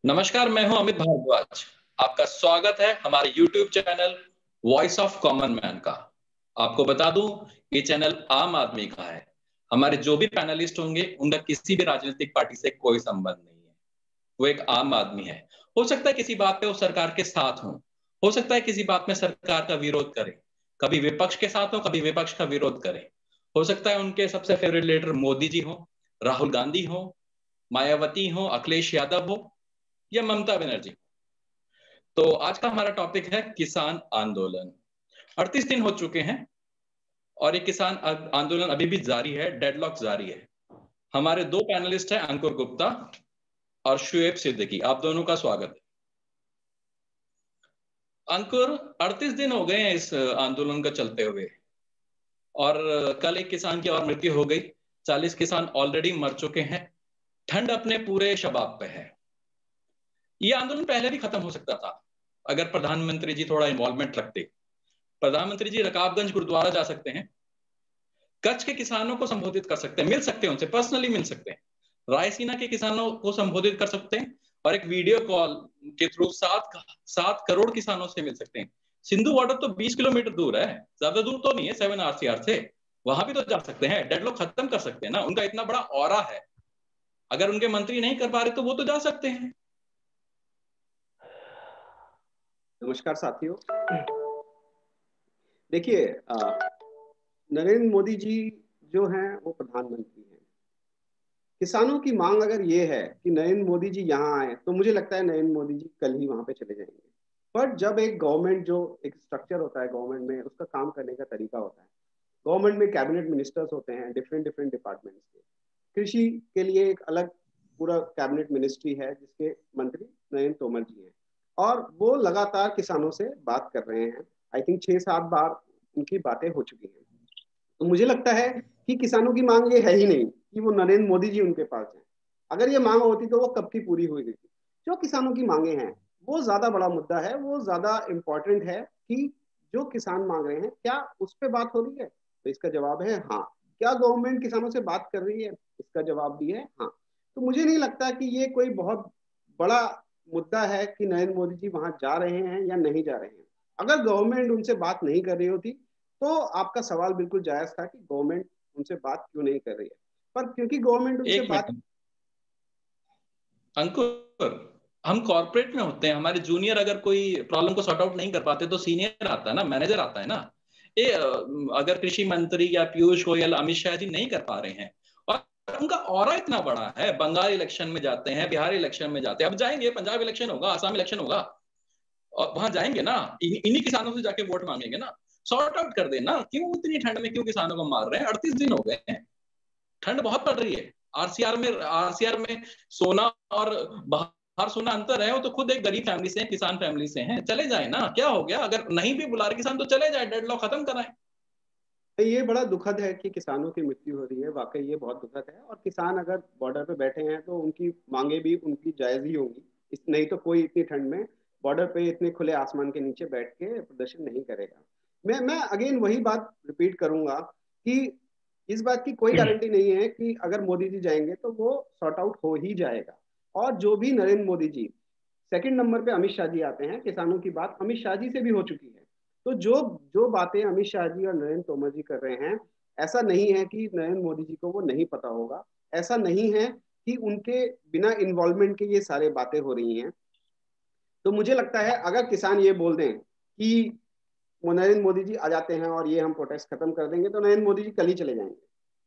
नमस्कार, मैं हूं अमित भारद्वाज। आपका स्वागत है हमारे YouTube channel voice of common man का। आपको बता दूं, ये चैनल आम आदमी का है। हमारे जो भी पैनलिस्ट होंगे उनका किसी भी राजनीतिक पार्टी से कोई संबंध नहीं है। वो एक आम आदमी है। हो सकता है किसी बात पे वो सरकार के साथ हो सकता है किसी बात में सरकार का विरोध करें, कभी विपक्ष के साथ हो, कभी विपक्ष का विरोध करें। हो सकता है उनके सबसे फेवरेट लीडर मोदी जी हो, राहुल गांधी हो, मायावती हो, अखिलेश यादव हो या ममता बनर्जी। तो आज का हमारा टॉपिक है किसान आंदोलन। 38 दिन हो चुके हैं और ये किसान आंदोलन अभी भी जारी है, डेडलॉक जारी है। हमारे दो पैनलिस्ट हैं, अंकुर गुप्ता और शुएब सिद्दीकी। आप दोनों का स्वागत है। अंकुर, 38 दिन हो गए हैं इस आंदोलन का चलते हुए और कल एक किसान की और मृत्यु हो गई। 40 किसान ऑलरेडी मर चुके हैं। ठंड अपने पूरे शबाब पे है। ये आंदोलन पहले भी खत्म हो सकता था अगर प्रधानमंत्री जी थोड़ा इन्वॉल्वमेंट रखते। प्रधानमंत्री जी रकाबगंज गुरुद्वारा जा सकते हैं, कच्छ के किसानों को संबोधित कर सकते हैं, मिल सकते हैं, उनसे पर्सनली मिल सकते हैं, रायसीना के किसानों को संबोधित कर सकते हैं और एक वीडियो कॉल के थ्रू 7 करोड़ किसानों से मिल सकते हैं। सिंधु बॉर्डर तो 20 किलोमीटर दूर है, ज्यादा दूर तो नहीं है 7 RCR से। वहां भी तो जा सकते हैं, डेडलॉक खत्म कर सकते हैं ना। उनका इतना बड़ा ऑरा है, अगर उनके मंत्री नहीं कर पा रहे तो वो तो जा सकते हैं। नमस्कार साथियों। देखिए, नरेंद्र मोदी जी जो हैं वो प्रधानमंत्री हैं। किसानों की मांग अगर ये है कि नरेंद्र मोदी जी यहाँ आए तो मुझे लगता है नरेंद्र मोदी जी कल ही वहां पे चले जाएंगे। पर जब एक गवर्नमेंट, जो एक स्ट्रक्चर होता है गवर्नमेंट में, उसका काम करने का तरीका होता है। गवर्नमेंट में कैबिनेट मिनिस्टर्स होते हैं डिफरेंट डिफरेंट डिपार्टमेंट्स के। कृषि के लिए एक अलग पूरा कैबिनेट मिनिस्ट्री है जिसके मंत्री नरेंद्र तोमर जी हैं और वो लगातार किसानों से बात कर रहे हैं। आई थिंक 6-7 बार उनकी बातें हो चुकी हैं। तो मुझे लगता है कि किसानों की मांग ये है ही नहीं कि वो नरेंद्र मोदी जी उनके पास हैं। अगर ये मांग होती तो वो कब की पूरी हुई थी। जो किसानों की मांगे हैं वो ज्यादा बड़ा मुद्दा है, वो ज्यादा इंपॉर्टेंट है कि जो किसान मांग रहे हैं क्या उस पर बात हो रही है। तो इसका जवाब है हाँ। क्या गवर्नमेंट किसानों से बात कर रही है? इसका जवाब भी है हाँ। तो मुझे नहीं लगता कि ये कोई बहुत बड़ा मुद्दा है कि नरेंद्र मोदी जी वहां जा रहे हैं या नहीं जा रहे हैं। अगर गवर्नमेंट उनसे बात नहीं कर रही होती तो आपका सवाल बिल्कुल जायज था कि गवर्नमेंट उनसे बात क्यों नहीं कर रही है। पर क्योंकि गवर्नमेंट उनसे एक बात। मिनट अंकुर, हम कॉर्पोरेट में होते हैं, हमारे जूनियर अगर कोई प्रॉब्लम को सॉर्ट आउट नहीं कर पाते तो सीनियर आता है ना, मैनेजर आता है ना। ये अगर कृषि मंत्री या पीयूष गोयल, अमित शाह जी नहीं कर पा रहे हैं और उनका ऑरा इतना बड़ा है, बंगाल इलेक्शन में जाते हैं, बिहार इलेक्शन में जाते हैं, अब जाएंगे पंजाब इलेक्शन होगा, आसाम इलेक्शन होगा और वहां जाएंगे ना, इन्हीं किसानों से जाके वोट मांगेंगे ना। सॉर्ट आउट कर देना, क्यों इतनी ठंड में क्यों किसानों को मार रहे हैं? 38 दिन हो गए हैं, ठंड बहुत पड़ रही है। आरसीआर में सोना और बाहर सोना अंतर है। वो तो खुद एक गरीब फैमिली से हैं, किसान फैमिली से हैं, चले जाए ना, क्या हो गया? अगर नहीं भी बुला रहे किसान तो चले जाए, डेडलॉक खत्म कराएं। ये बड़ा दुखद है कि किसानों की मृत्यु हो रही है, वाकई ये बहुत दुखद है। और किसान अगर बॉर्डर पे बैठे हैं तो उनकी मांगे भी उनकी जायज ही होंगी। इस नहीं तो कोई इतनी ठंड में बॉर्डर पे इतने खुले आसमान के नीचे बैठ के प्रदर्शन नहीं करेगा। मैं अगेन वही बात रिपीट करूंगा कि इस बात की कोई गारंटी नहीं है कि अगर मोदी जी जाएंगे तो वो सॉर्ट आउट हो ही जाएगा। और जो भी नरेंद्र मोदी जी, सेकंड नंबर पे अमित शाह जी आते हैं। किसानों की बात अमित शाह जी से भी हो चुकी है। तो जो जो बातें अमित शाह जी और नरेंद्र तोमर जी कर रहे हैं, ऐसा नहीं है कि नरेंद्र मोदी जी को वो नहीं पता होगा। ऐसा नहीं है कि उनके बिना इन्वॉल्वमेंट के ये सारे बातें हो रही हैं। तो मुझे लगता है अगर किसान ये बोल दें कि वो नरेंद्र मोदी जी आ जाते हैं और ये हम प्रोटेस्ट खत्म कर देंगे तो नरेंद्र मोदी जी कल ही चले जाएंगे,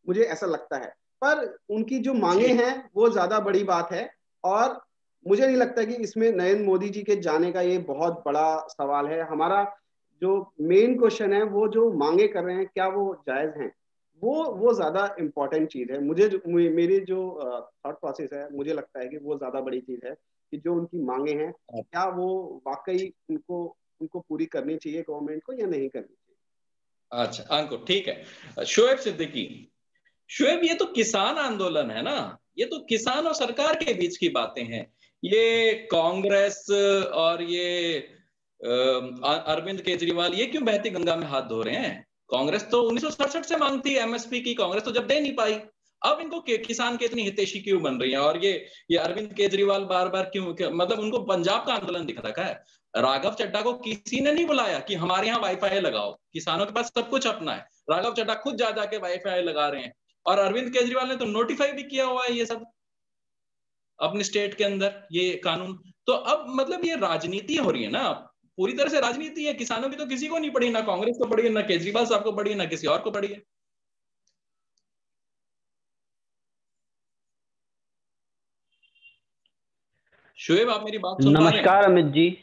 मुझे ऐसा लगता है। पर उनकी जो मांगे हैं वो ज्यादा बड़ी बात है। और मुझे नहीं लगता कि इसमें नरेंद्र मोदी जी के जाने का ये बहुत बड़ा सवाल है। हमारा जो मेन क्वेश्चन है, वो जो मांगे कर रहे हैं क्या वो जायज हैं, वो ज्यादा इंपॉर्टेंट चीज है। मेरी जो थॉट प्रोसेस है, मुझे लगता है कि वो ज्यादा बड़ी चीज है कि जो उनकी मांगे हैं क्या वो वाकई उनको उनको पूरी करनी चाहिए गवर्नमेंट को या नहीं करनी चाहिए। अच्छा अंकुर, ठीक है। शुएब सिद्दीकी, शुएब, ये तो किसान आंदोलन है ना, ये तो किसान और सरकार के बीच की बातें हैं। ये कांग्रेस और ये अरविंद केजरीवाल ये क्यों बहती गंगा में हाथ धो रहे हैं? कांग्रेस तो 1967 से मांगती है एमएसपी की, कांग्रेस तो जब दे नहीं पाई। अब इनको किसान के इतनी हितैषी क्यों बन रही है? और ये अरविंद केजरीवाल बार बार क्यों, मतलब उनको पंजाब का आंदोलन दिख रखा है। राघव चड्ढा को किसी ने नहीं बुलाया कि हमारे यहाँ वाईफाई लगाओ, किसानों के पास सब कुछ अपना है। राघव चड्ढा खुद जा जाके वाईफाई लगा रहे हैं, और अरविंद केजरीवाल ने तो नोटिफाई भी किया हुआ है ये सब अपने स्टेट के अंदर, ये कानून। तो अब मतलब ये राजनीति हो रही है ना, पूरी तरह से राजनीति है। किसानों की तो किसी को नहीं पड़ी, ना कांग्रेस को पड़ी है, ना केजरीवाल साहब को पड़ी है, ना किसी और को पड़ी है। शोएब, आप मेरी बात सुन पा रहे हैं? नमस्कार अमित जी,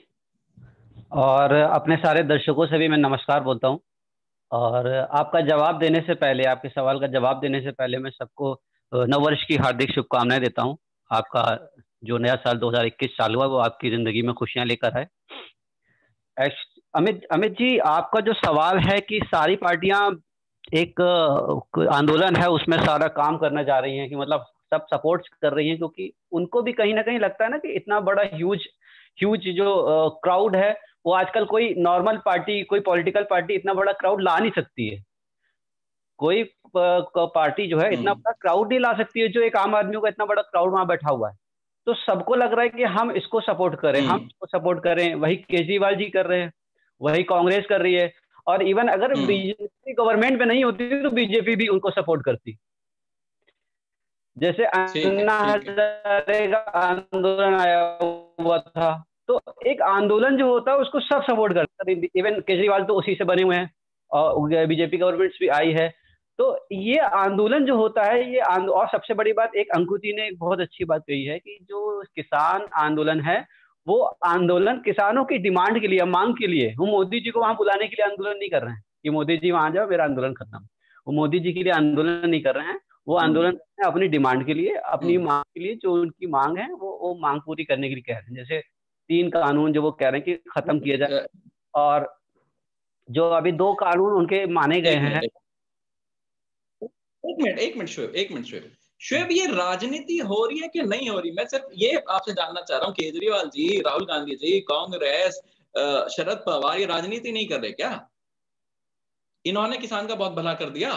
और अपने सारे दर्शकों से भी मैं नमस्कार बोलता हूं। और आपका जवाब देने से पहले, आपके सवाल का जवाब देने से पहले मैं सबको नववर्ष की हार्दिक शुभकामनाएं देता हूं। आपका जो नया साल 2021 साल हुआ वो आपकी जिंदगी में खुशियां लेकर आए। अमित जी, आपका जो सवाल है कि सारी पार्टियां एक आंदोलन है उसमें सारा काम करने जा रही हैं, कि मतलब सब सपोर्ट कर रही हैं, क्योंकि उनको भी कहीं ना कहीं लगता है ना कि इतना बड़ा ह्यूज जो क्राउड है, वो आजकल कोई नॉर्मल पार्टी, कोई पॉलिटिकल पार्टी इतना बड़ा क्राउड ला नहीं सकती है। कोई पार्टी जो है इतना बड़ा क्राउड नहीं ला सकती है, जो एक आम आदमी का इतना बड़ा क्राउड वहां बैठा हुआ है। तो सबको लग रहा है कि हम इसको सपोर्ट करें, हम इसको सपोर्ट करें। वही केजरीवाल जी कर रहे हैं, वही कांग्रेस कर रही है, और इवन अगर बीजेपी गवर्नमेंट में नहीं होती तो बीजेपी भी उनको सपोर्ट करती। जैसे अन्ना हजारे का आंदोलन आया हुआ था, तो एक आंदोलन जो होता है उसको सब सपोर्ट करते हैं। इवन केजरीवाल तो उसी से बने हुए हैं, और बीजेपी गवर्नमेंट भी आई है। तो ये आंदोलन जो होता है, ये और सबसे बड़ी बात, एक अंकुर ने एक बहुत अच्छी बात कही है कि जो किसान आंदोलन है, वो आंदोलन किसानों की डिमांड के लिए, मांग के लिए। हम मोदी जी को वहां बुलाने के लिए आंदोलन नहीं कर रहे हैं कि मोदी जी वहां जाओ मेरा आंदोलन खत्म। वो मोदी जी के लिए आंदोलन नहीं कर रहे हैं, वो आंदोलन कर रहे हैं अपनी डिमांड के लिए, अपनी मांग के लिए। जो उनकी मांग है वो मांग पूरी करने के लिए कह रहे हैं। जैसे 3 कानून जो वो कह रहे हैं कि खत्म किया जाए, और जो अभी 2 कानून उनके माने गए हैं। एक मिनट शोएब, ये राजनीति हो रही है कि नहीं हो रही? मैं सिर्फ ये आपसे जानना चाह रहा हूँ, केजरीवाल जी, राहुल गांधी जी, कांग्रेस, शरद पवार, ये राजनीति नहीं कर रहे क्या? इन्होंने किसान का बहुत भला कर दिया।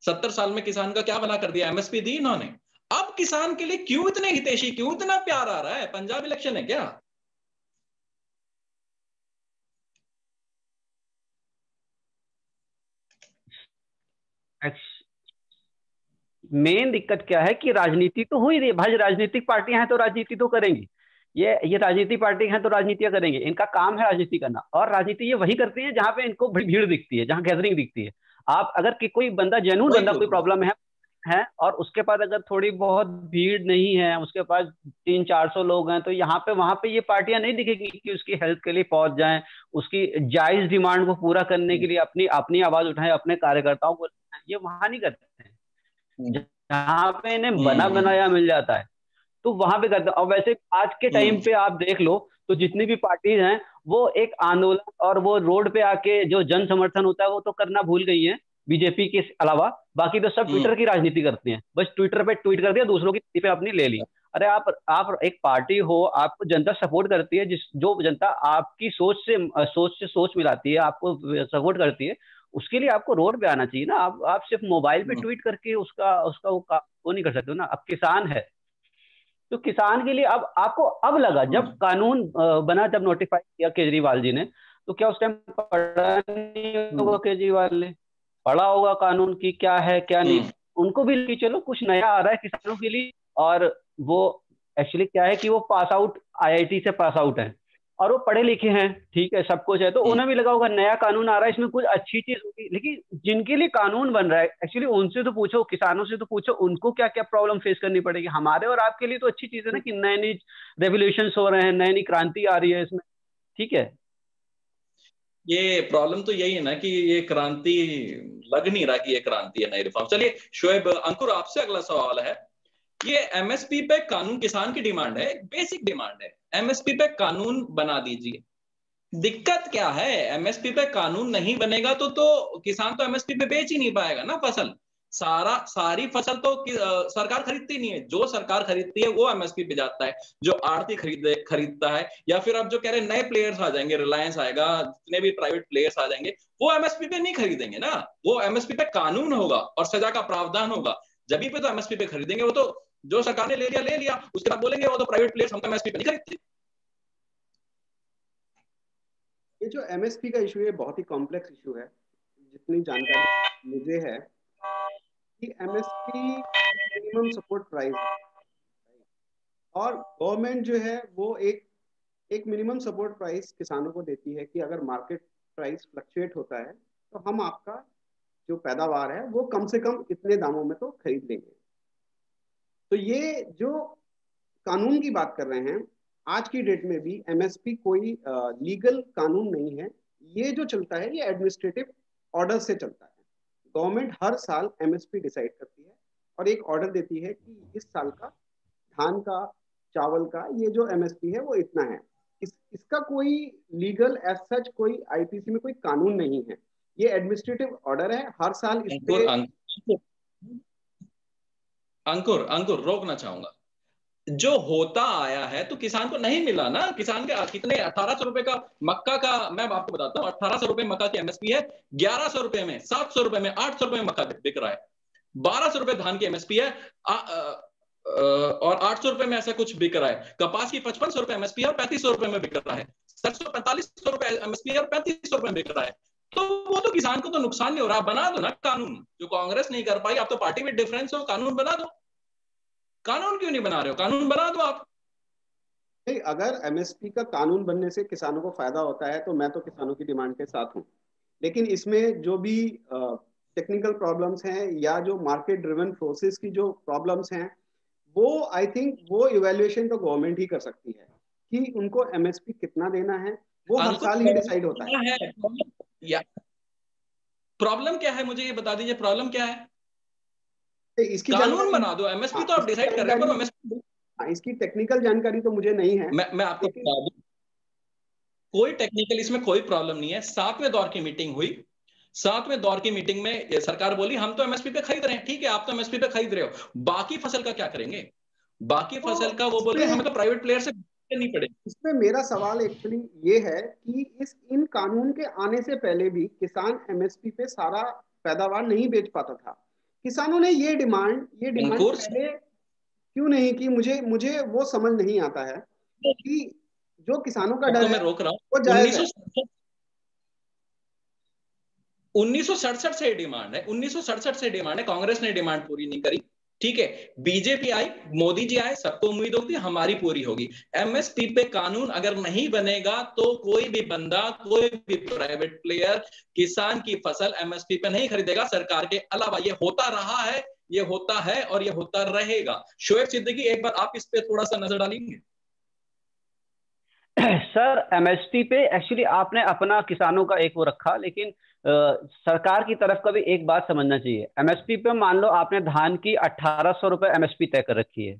70 साल में किसान का क्या भला कर दिया? एमएसपी दी इन्होंने। अब किसान के लिए क्यों इतने हितैषी, क्यों इतना प्यार आ रहा है? पंजाब इलेक्शन है क्या? मेन दिक्कत क्या है कि राजनीति तो हो ही रही है भाई। राजनीतिक पार्टियां हैं तो राजनीति तो करेंगी। ये राजनीतिक पार्टी हैं तो राजनीतियां करेंगे। इनका काम है राजनीति करना, और राजनीति ये वही करती है जहां पे इनको भीड़ दिखती है, जहां गैदरिंग दिखती है। आप अगर कि कोई बंदा जेन्युइन बंदा, कोई प्रॉब्लम है और उसके पास अगर थोड़ी बहुत भीड़ नहीं है, उसके पास 300-400 लोग हैं, तो यहाँ पे वहां पे ये पार्टियां नहीं दिखेगी कि उसकी हेल्प के लिए पहुंच जाएं, उसकी जायज डिमांड को पूरा करने के लिए अपनी अपनी आवाज उठाएं, अपने कार्यकर्ताओं को। ये वहां नहीं करते हैं। जहां पे इन्हें बना बनाया मिल जाता है तो वहां पे करते हैं। और वैसे आज के टाइम पे आप देख लो तो जितनी भी पार्टीज हैं, वो एक आंदोलन और वो रोड पे आके जो जन समर्थन होता है वो तो करना भूल गई है बीजेपी के अलावा। बाकी तो सब ट्विटर की राजनीति करते हैं, बस ट्विटर पे ट्वीट कर दिया, दूसरों की पे अपनी ले ली। अरे आप एक पार्टी हो, आपको जनता सपोर्ट करती है, जो जनता आपकी सोच मिलाती है, आपको सपोर्ट करती है, उसके लिए आपको रोड पे आना चाहिए ना। आप सिर्फ मोबाइल पे ट्वीट करके उसका वो नहीं कर सकते हो ना। अब किसान है तो किसान के लिए अब आपको अब लगा, जब कानून बना, जब नोटिफाई किया केजरीवाल जी ने, तो क्या उस टाइम पढ़ा नहीं होगा? केजरीवाल ने पढ़ा होगा कानून की क्या है क्या नहीं। उनको भी कि चलो कुछ नया आ रहा है किसानों के लिए। और वो एक्चुअली क्या है कि वो पास आउट, आईआईटी से पास आउट है और वो पढ़े लिखे हैं, ठीक है, सब कुछ है, तो उन्हें भी लगा होगा नया कानून आ रहा है, इसमें कुछ अच्छी चीज होगी। लेकिन जिनके लिए कानून बन रहा है, एक्चुअली उनसे तो पूछो, किसानों से तो पूछो, उनको क्या क्या प्रॉब्लम फेस करनी पड़ेगी। हमारे और आपके लिए तो अच्छी चीज है ना कि नए नए रेवोल्यूशन हो रहे हैं, नई नई क्रांति आ रही है इसमें, ठीक है। ये प्रॉब्लम तो यही है ना कि ये क्रांति लग नहीं रहा कि ये क्रांति है, नई रिफॉर्म। चलिए शोएब, अंकुर आपसे अगला सवाल है। ये एमएसपी पे कानून किसान की डिमांड है, बेसिक डिमांड है, एमएसपी पे कानून बना दीजिए। दिक्कत क्या है? एमएसपी पे कानून नहीं बनेगा तो किसान तो एमएसपी पे बेच ही नहीं पाएगा ना फसल। सारी फसल तो सरकार खरीदती नहीं है। जो सरकार खरीदती है वो एमएसपी पे जाता है, जो आड़ती खरीदता है, या फिर अब जो कह रहे हैं नए प्लेयर्स आ जाएंगे, रिलायंस आएगा, जितने भी प्राइवेट प्लेयर्स आ जाएंगे, वो एमएसपी पे नहीं खरीदेंगे ना। वो एमएसपी पे कानून होगा और सजा का प्रावधान होगा। जब भी पे तो एमएसपी पे खरीदेंगे। वो तो जो सरकार ने ले लिया, उसके बाद बोलेंगे वो तो प्राइवेट प्लेयर्स हम तो एमएसपी पे नहीं खरीदते। ये जो एमएसपी का इशू है बहुत ही कॉम्प्लेक्स इशू है। जितनी जानकारी मुझे है कि एमएसपी मिनिमम सपोर्ट प्राइस है, और गवर्नमेंट जो है वो एक मिनिमम सपोर्ट प्राइस किसानों को देती है कि अगर मार्केट प्राइस फ्लक्चुएट होता है तो हम आपका जो पैदावार है वो कम से कम इतने दामों में तो खरीद लेंगे। तो ये जो कानून की बात कर रहे हैं, आज की डेट में भी एमएसपी कोई लीगल कानून नहीं है। ये जो चलता है ये एडमिनिस्ट्रेटिव ऑर्डर से चलता है। गवर्नमेंट हर साल एमएसपी डिसाइड करती है और एक ऑर्डर देती है कि इस साल का धान का, चावल का ये जो एमएसपी है वो इतना है। इसका कोई लीगल एज सच कोई आईपीसी में कोई कानून नहीं है। ये एडमिनिस्ट्रेटिव ऑर्डर है, हर साल इस पे अंकुर रोकना चाहूंगा। जो होता आया है तो किसान को नहीं मिला ना। किसान के कितने 1800 रुपए का मक्का का, मैं आपको बताता हूँ, 1800 रुपए मक्का की एमएसपी है, 1100 रुपए में, 700 रुपए में, 800 रुपए में मक्का बिक रहा है, 1200 रुपए धान की एमएसपी है और 800 रुपए में ऐसा कुछ बिक रहा है। कपास की 5500 रुपए एमएसपी है और 3500 रुपए में बिक रहा है। 4500 रुपए एमएसपी है और 3500 रुपए में बिक रहा है। तो वो तो किसान को तो नुकसान नहीं हो रहा। बना दो ना कानून, जो कांग्रेस नहीं कर पाई। आप तो पार्टी में डिफरेंस हो, कानून बना दो। कानून क्यों नहीं बना रहे हो? कानून बना दो आप। नहीं, अगर एमएसपी का कानून बनने से किसानों को फायदा होता है तो मैं तो किसानों की डिमांड के साथ हूँ। लेकिन इसमें जो भी टेक्निकल प्रॉब्लम्स हैं या जो मार्केट ड्रिवन फोर्सेस की जो प्रॉब्लम्स हैं, वो आई थिंक वो इवैल्यूएशन तो गवर्नमेंट ही कर सकती है कि उनको एमएसपी कितना देना है। वो हर साल ही डिसाइड होता है। प्रॉब्लम क्या है मुझे ये बता दीजिए, प्रॉब्लम क्या है? इसकी कानून बना दो। एमएसपी तो आप डिसाइड कर रहे हो, पर एमएसपी इसकी टेक्निकल जानकारी तो मुझे नहीं है। मैं आपको बता दूं, कोई टेक्निकल इसमें कोई प्रॉब्लम नहीं है। 7वें दौर की मीटिंग हुई, 7वें दौर की मीटिंग में सरकार बोली हम तो एमएसपी पे खरीद रहे हैं। ठीक है, आप तो एमएसपी पे खरीद रहे हो, बाकी फसल का क्या करेंगे? बाकी फसल का वो बोल रहे हैं हमें तो प्राइवेट प्लेयर से नहीं पड़ेगी। इसमें मेरा सवाल एक्चुअली ये है कि इन कानून के आने से पहले भी किसान एमएसपी पे सारा पैदावार नहीं बेच पाता था। किसानों ने ये डिमांड पहले क्यों नहीं की? मुझे वो समझ नहीं आता है कि जो किसानों का डर है, मैं रोक रहा हूँ, वो जायज है। 1967 से डिमांड है, 1967 से डिमांड है। कांग्रेस ने डिमांड पूरी नहीं करी। ठीक है, बीजेपी आई, मोदी जी आए, सबको उम्मीद होती हमारी पूरी होगी। एमएसपी पे कानून अगर नहीं बनेगा तो कोई भी बंदा, कोई भी प्राइवेट प्लेयर किसान की फसल एमएसपी पे नहीं खरीदेगा सरकार के अलावा। ये होता रहा है, ये होता है और ये होता रहेगा। शोएब सिद्दीकी, एक बार आप इस पे थोड़ा सा नजर डालेंगे? सर, एमएसपी पे एक्चुअली आपने अपना किसानों का एक वो रखा, लेकिन सरकार की तरफ का भी एक बात समझना चाहिए। एमएसपी पे मान लो आपने धान की 1800 रुपए एमएसपी तय कर रखी है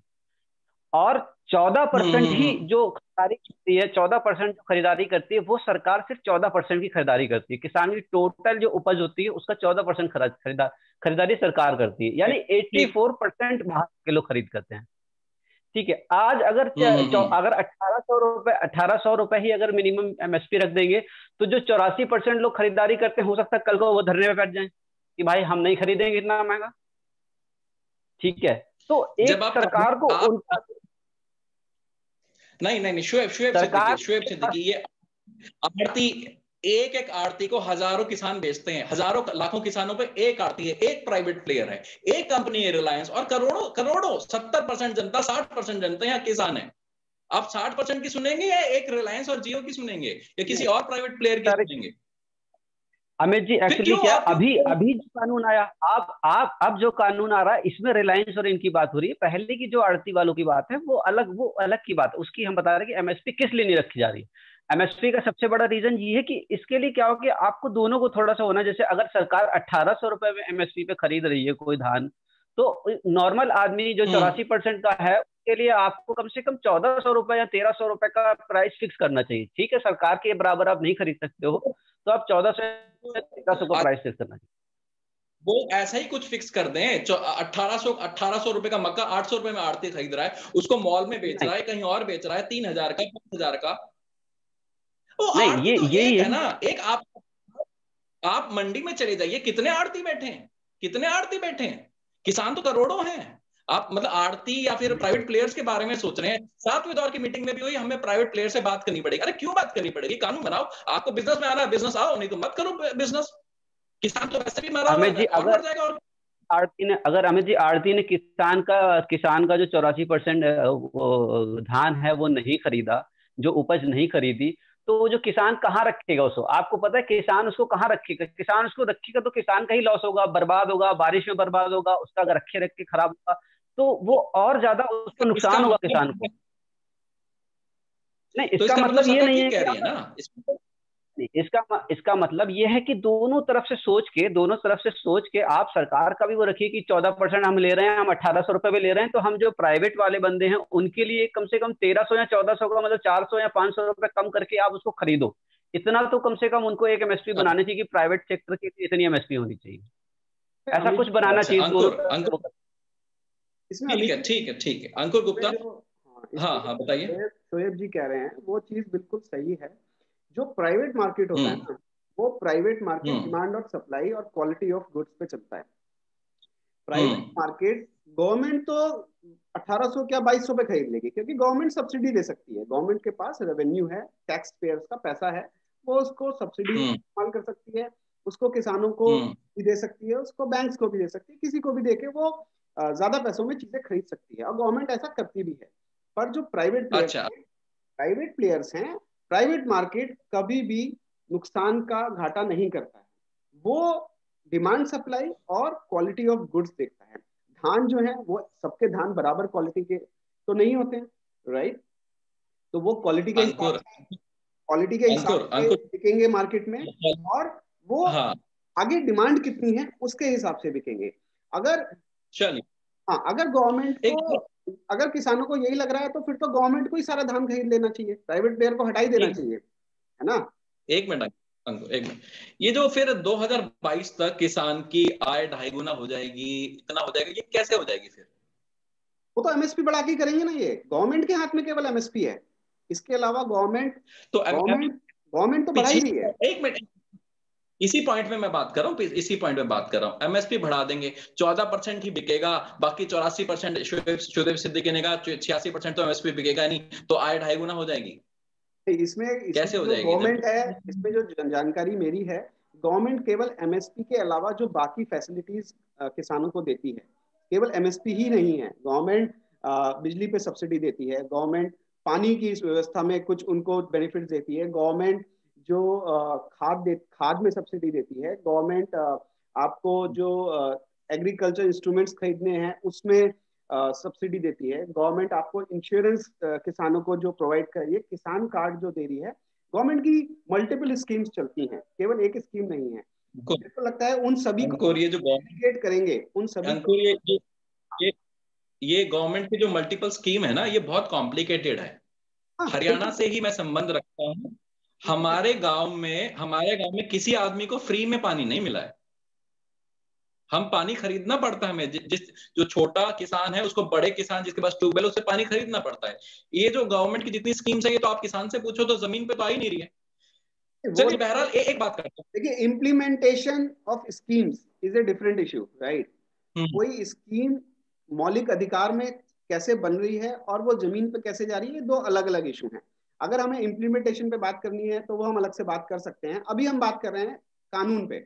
और 14% ही जो खरीदारी करती है, 14% जो खरीदारी करती है, वो सरकार सिर्फ 14% की खरीदारी करती है। किसान की टोटल जो उपज होती है उसका 14% खरीदारी सरकार करती है, यानी 84% बाहर के लोग खरीद करते हैं। ठीक है, आज अगर 1800 रुपए ही अगर मिनिमम एमएसपी रख देंगे तो जो 84% लोग खरीदारी करते हैं, हो सकता है कल को वो धरने पे बैठ जाएं कि भाई हम नहीं खरीदेंगे इतना महंगा। ठीक है, तो एक सरकार को उनका नहीं शोएब सिद्दीकी, ये आड़ती, एक आड़ती को हजारों किसान बेचते हैं, हजारों लाखों किसानों पे एक आड़ती है, एक प्राइवेट प्लेयर है, एक कंपनी है रिलायंस, और करोड़ों 70% जनता, 60% जनता यहाँ किसान है। आप 60% की सुनेंगे या एक रिलायंस और जियो की सुनेंगे या किसी और प्राइवेट प्लेयर की सुनेंगे? अमित जी, एक्चुअली क्या अभी जो कानून आया, अब जो कानून आ रहा है इसमें रिलायंस और इनकी बात हो रही है। पहले की जो आड़ती वालों की बात है वो अलग की बात है, उसकी हम बता रहे हैं कि एमएसपी किस लिए नहीं रखी जा रही है। एमएसपी का सबसे बड़ा रीजन ये है कि इसके लिए क्या हो कि आपको दोनों को थोड़ा सा होना, जैसे अगर सरकार 1800 रुपए में एमएसपी पे खरीद रही है कोई धान, तो नॉर्मल आदमी जो 84% का है उसके लिए आपको कम से कम 1400 रुपए या 1300 रुपए का प्राइस फिक्स करना चाहिए। ठीक है, सरकार के बराबर आप नहीं खरीद सकते हो तो आप 1400 का प्राइस फिक्स करना चाहिए। वो ऐसा ही कुछ फिक्स कर दें। 1800 रुपए का मक्का 800 रुपए में आड़ती खरीद रहा है, उसको मॉल में बेच रहा है, कहीं और बेच रहा है 3000 का, 5000 का। नहीं, ये है ना। एक आप मंडी में चले जाइए, कितने आड़ती बैठे हैं, किसान तो करोड़ों हैं। आप मतलब आड़ती या फिर प्राइवेट प्लेयर्स के बारे में सोच रहे हैं। 7वें दौर की मीटिंग में भी हुई, हमें प्राइवेट प्लेयर से बात करनी पड़ेगी। अरे क्यों बात करनी पड़ेगी? कानून बनाओ। आपको बिजनेस में आना है, बिजनेस आओ, नहीं तो मत करो बिजनेस। किसान तो वैसे भी मरा हुआ अमित जी, है और मर अगर जाएगा। और अमित जी, आड़ती ने किसान का जो 84% धान है वो नहीं खरीदा, जो उपज नहीं खरीदी, तो वो जो किसान कहाँ रखेगा उसको? आपको पता है किसान उसको कहाँ रखेगा? किसान उसको रखेगा तो किसान का ही लॉस होगा, बर्बाद होगा, बारिश में बर्बाद होगा, उसका अगर रख के खराब होगा तो वो और ज्यादा उसको इसका नुकसान होगा किसान को। मतलब, नहीं, तो इसका इसका मतलब मतलब ये सरकार नहीं ठीक है कह कि रही है ना। नहीं, इसका मतलब ये है कि दोनों तरफ से सोच के आप सरकार का भी वो रखिए कि 14% हम ले रहे हैं, हम 1800 रुपए भी ले रहे हैं, तो हम जो प्राइवेट वाले बंदे हैं उनके लिए कम से कम 1300 या 1400 का, मतलब 400 या 500 रुपए कम करके आप उसको खरीदो। इतना तो कम से कम उनको एक एमएसपी हाँ, बनानी चाहिए कि प्राइवेट सेक्टर की इतनी एमएसपी होनी चाहिए। ऐसा अमित कुछ जी, बनाना अच्छा चाहिए दोनों अंकुर, तरफ से अंकुर, वो। इसमें ठीक अमित है, जी, ठीक है, ठीक है, अंकुर इसमें गुप्ता। जो हाँ, हाँ इसमें हाँ, जो बताइए। शोएब शोएब जी कह रहे हैं वो चीज बिल्कुल सही है। जो प्राइवेट मार्केट होता है हम्म, ना, वो प्राइवेट मार्केट हम्म, डिमांड और सप्लाई और क्वालिटी ऑफ गुड्स पे चलता है। प्राइवेट हम्म, मार्केट, गवर्नमेंट तो 1800 क्या 2200 पे खरीद लेगी, क्योंकि गवर्नमेंट सब्सिडी दे सकती है, गवर्नमेंट के पास रेवेन्यू है, टैक्स पेयर्स का पैसा है, वो उसको सब्सिडी में हम्म, इस्तेमाल कर सकती है, उसको किसानों को हम्म। भी दे सकती है, उसको बैंक्स को भी दे सकती है, किसी को भी देके वो ज्यादा पैसों में चीजें खरीद सकती है, और गवर्नमेंट ऐसा करती भी है। पर जो अच्छा, प्राइवेट प्लेयर्स हैं, प्राइवेट मार्केट कभी भी नुकसान का घाटा नहीं करता है। वो डिमांड सप्लाई और क्वालिटी ऑफ गुड्स देखता है। धान जो है वो सबके धान बराबर क्वालिटी के तो नहीं होते हैं, राइट? तो वो अंकुर, क्वालिटी के हिसाब अंकुर, से अंकुर। बिकेंगे मार्केट में, और वो हाँ, आगे डिमांड कितनी है उसके हिसाब से बिकेंगे। अगर चलिए। हाँ, अगर गवर्नमेंट को, एक अगर किसानों को यही लग रहा है तो फिर तो गवर्नमेंट को ही सारा धान खरीद लेना चाहिए, प्राइवेट प्लेयर को हटा ही देना एक चाहिए, है ना? एक मिनट अंकुर, एक मिनट। ये जो फिर 2022 तक किसान की आय 2.5 गुना हो जाएगी, इतना हो जाएगा, ये कैसे हो जाएगी फिर? वो तो एमएसपी बढ़ा के करेंगे ना, ये गवर्नमेंट के हाथ में केवल एमएसपी है, इसके अलावा गवर्नमेंट तो गवर्नमेंट गवर्नमेंट तो बढ़ा ही पिछली, रही है। एक मिनट, इसी पॉइंट में मैं बात कर रहा हूँ, इसी पॉइंट में बात कर रहा हूँ। एमएसपी बढ़ा देंगे, 14% ही बिकेगा, बाकी 84% शुदेब सिद्दीकी ने कहा 86% तो एमएसपी बिकेगा नहीं, तो आय 2.5 गुना हो जाएगी। इसमें इसमें कैसे हो जो जाएगी जब? गवर्नमेंट है, इसमें जो जानकारी मेरी है, गवर्नमेंट केवल एमएसपी के अलावा जो बाकी फैसिलिटीज किसानों को देती है, केवल एमएसपी ही नहीं है। गवर्नमेंट बिजली पे सब्सिडी देती है, गवर्नमेंट पानी की इस व्यवस्था में कुछ उनको बेनिफिट देती है, गवर्नमेंट जो खाद में सब्सिडी देती है, गवर्नमेंट आपको जो एग्रीकल्चर इंस्ट्रूमेंट्स खरीदने हैं उसमें सब्सिडी देती है, गवर्नमेंट आपको इंश्योरेंस किसानों को जो प्रोवाइड कर रही है, किसान कार्ड जो दे रही है, गवर्नमेंट की मल्टीपल स्कीम्स चलती हैं, केवल एक स्कीम नहीं है। अंकुर, मेरे को लगता है उन सभी को अंकुर, ये जो एग्रीगेट करेंगे, उन सभी को। अंकुर, ये ये गवर्नमेंट की जो मल्टीपल स्कीम है ना, ये बहुत कॉम्प्लिकेटेड है। हाँ हरियाणा बिल्कुल, से ही मैं संबंध रखता हूँ। बिल्कुल। हमारे गांव में किसी आदमी को फ्री में पानी नहीं मिला है। हम पानी खरीदना पड़ता है हमें, जिस जो छोटा किसान है उसको, बड़े किसान जिसके पास ट्यूबवेल, उससे पानी खरीदना पड़ता है। ये जो गवर्नमेंट की जितनी स्कीम्स है, ये तो आप किसान से पूछो तो जमीन पे तो आ ही नहीं रही है। वो चलिए, बहरहाल एक बात करते देखिए, implementation of schemes is a different issue, right? हैं। कोई स्कीम मौलिक अधिकार में कैसे बन रही है और वो जमीन पे कैसे जा रही है, ये दो अलग अलग इशू हैं। अगर हमें इम्प्लीमेंटेशन पे बात करनी है तो वो हम अलग से बात कर सकते हैं, अभी हम बात कर रहे हैं कानून पे,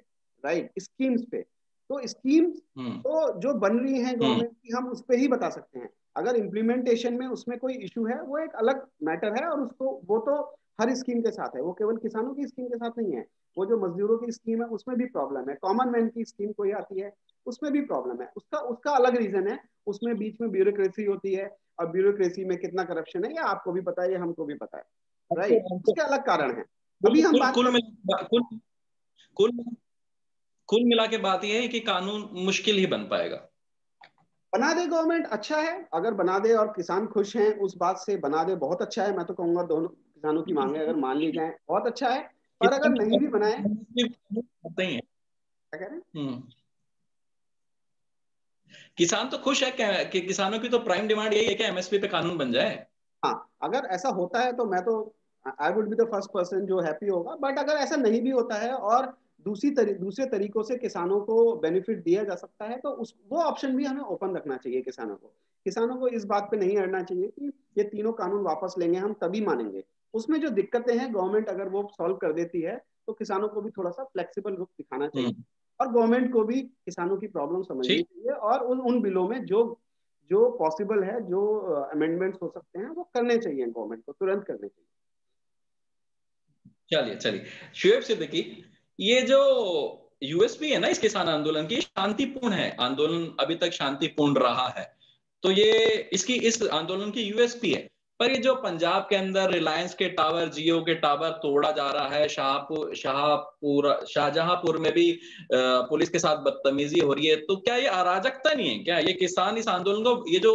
राइट, स्कीम्स पे। तो स्कीम्स हम्म, तो जो बन रही हैं हम्म, गवर्नमेंट की, हम उस पर ही बता सकते हैं। अगर इम्प्लीमेंटेशन में उसमें कोई इशू है, वो एक अलग मैटर है, और उसको वो तो हर स्कीम के साथ है, वो केवल किसानों की स्कीम के साथ नहीं है। वो जो मजदूरों की स्कीम है उसमें भी प्रॉब्लम है, कॉमन मैन की स्कीम कोई आती है उसमें भी प्रॉब्लम है, उसका उसका अलग रीजन है। उसमें बीच में ब्यूरोक्रेसी होती है, और ब्यूरोक्रेसी में कितना करप्शन है, ये आपको भी पता है, ये हमको भी पता है, हमको राइट? हमको उसके अलग कारण है। कुल अभी हम कुल बात कुल कर, मिला कुल कुल कुल मिला के बात यह है कि कानून मुश्किल ही बन पाएगा। बना दे गवर्नमेंट, अच्छा है, अगर बना दे और किसान खुश हैं उस बात से, बना दे बहुत अच्छा है। मैं तो कहूंगा दोनों किसानों की मांगे अगर मान ली जाए बहुत अच्छा है, पर अगर किसान नहीं भी बनाए, करते ही है। क्या कह रहे हैं? किसान तो खुश है कि किसानों की तो प्राइम डिमांड यही है कि एमएसपी पे कानून बन जाए। हाँ, अगर ऐसा होता है तो मैं तो I would be the first person जो हैप्पी होगा, बट अगर ऐसा नहीं भी होता है और दूसरे तरीकों से किसानों को बेनिफिट दिया जा सकता है, तो वो ऑप्शन भी हमें ओपन रखना चाहिए। किसानों को इस बात पे नहीं अड़ना चाहिए कि ये तीनों कानून वापस लेंगे हम तभी मानेंगे। उसमें जो दिक्कतें हैं गवर्नमेंट अगर वो सॉल्व कर देती है तो किसानों को भी थोड़ा सा फ्लेक्सिबल रुख दिखाना चाहिए, और गवर्नमेंट को भी किसानों की प्रॉब्लम समझनी चाहिए, और उन बिलों में जो जो पॉसिबल है, जो अमेंडमेंट्स हो सकते हैं, वो करने चाहिए, गवर्नमेंट को तुरंत करने चाहिए। चलिए चलिए, शुएब सिद्दीकी, ये जो यूएसपी है ना इस किसान आंदोलन की, शांतिपूर्ण है आंदोलन, अभी तक शांतिपूर्ण रहा है, तो ये इस आंदोलन की यूएसपी है। पर ये जो पंजाब के अंदर रिलायंस के टावर, जियो के टावर तोड़ा जा रहा है, शाहजहांपुर में भी पुलिस के साथ बदतमीजी हो रही है, तो क्या ये अराजकता नहीं है? क्या ये किसान इस आंदोलन को, ये जो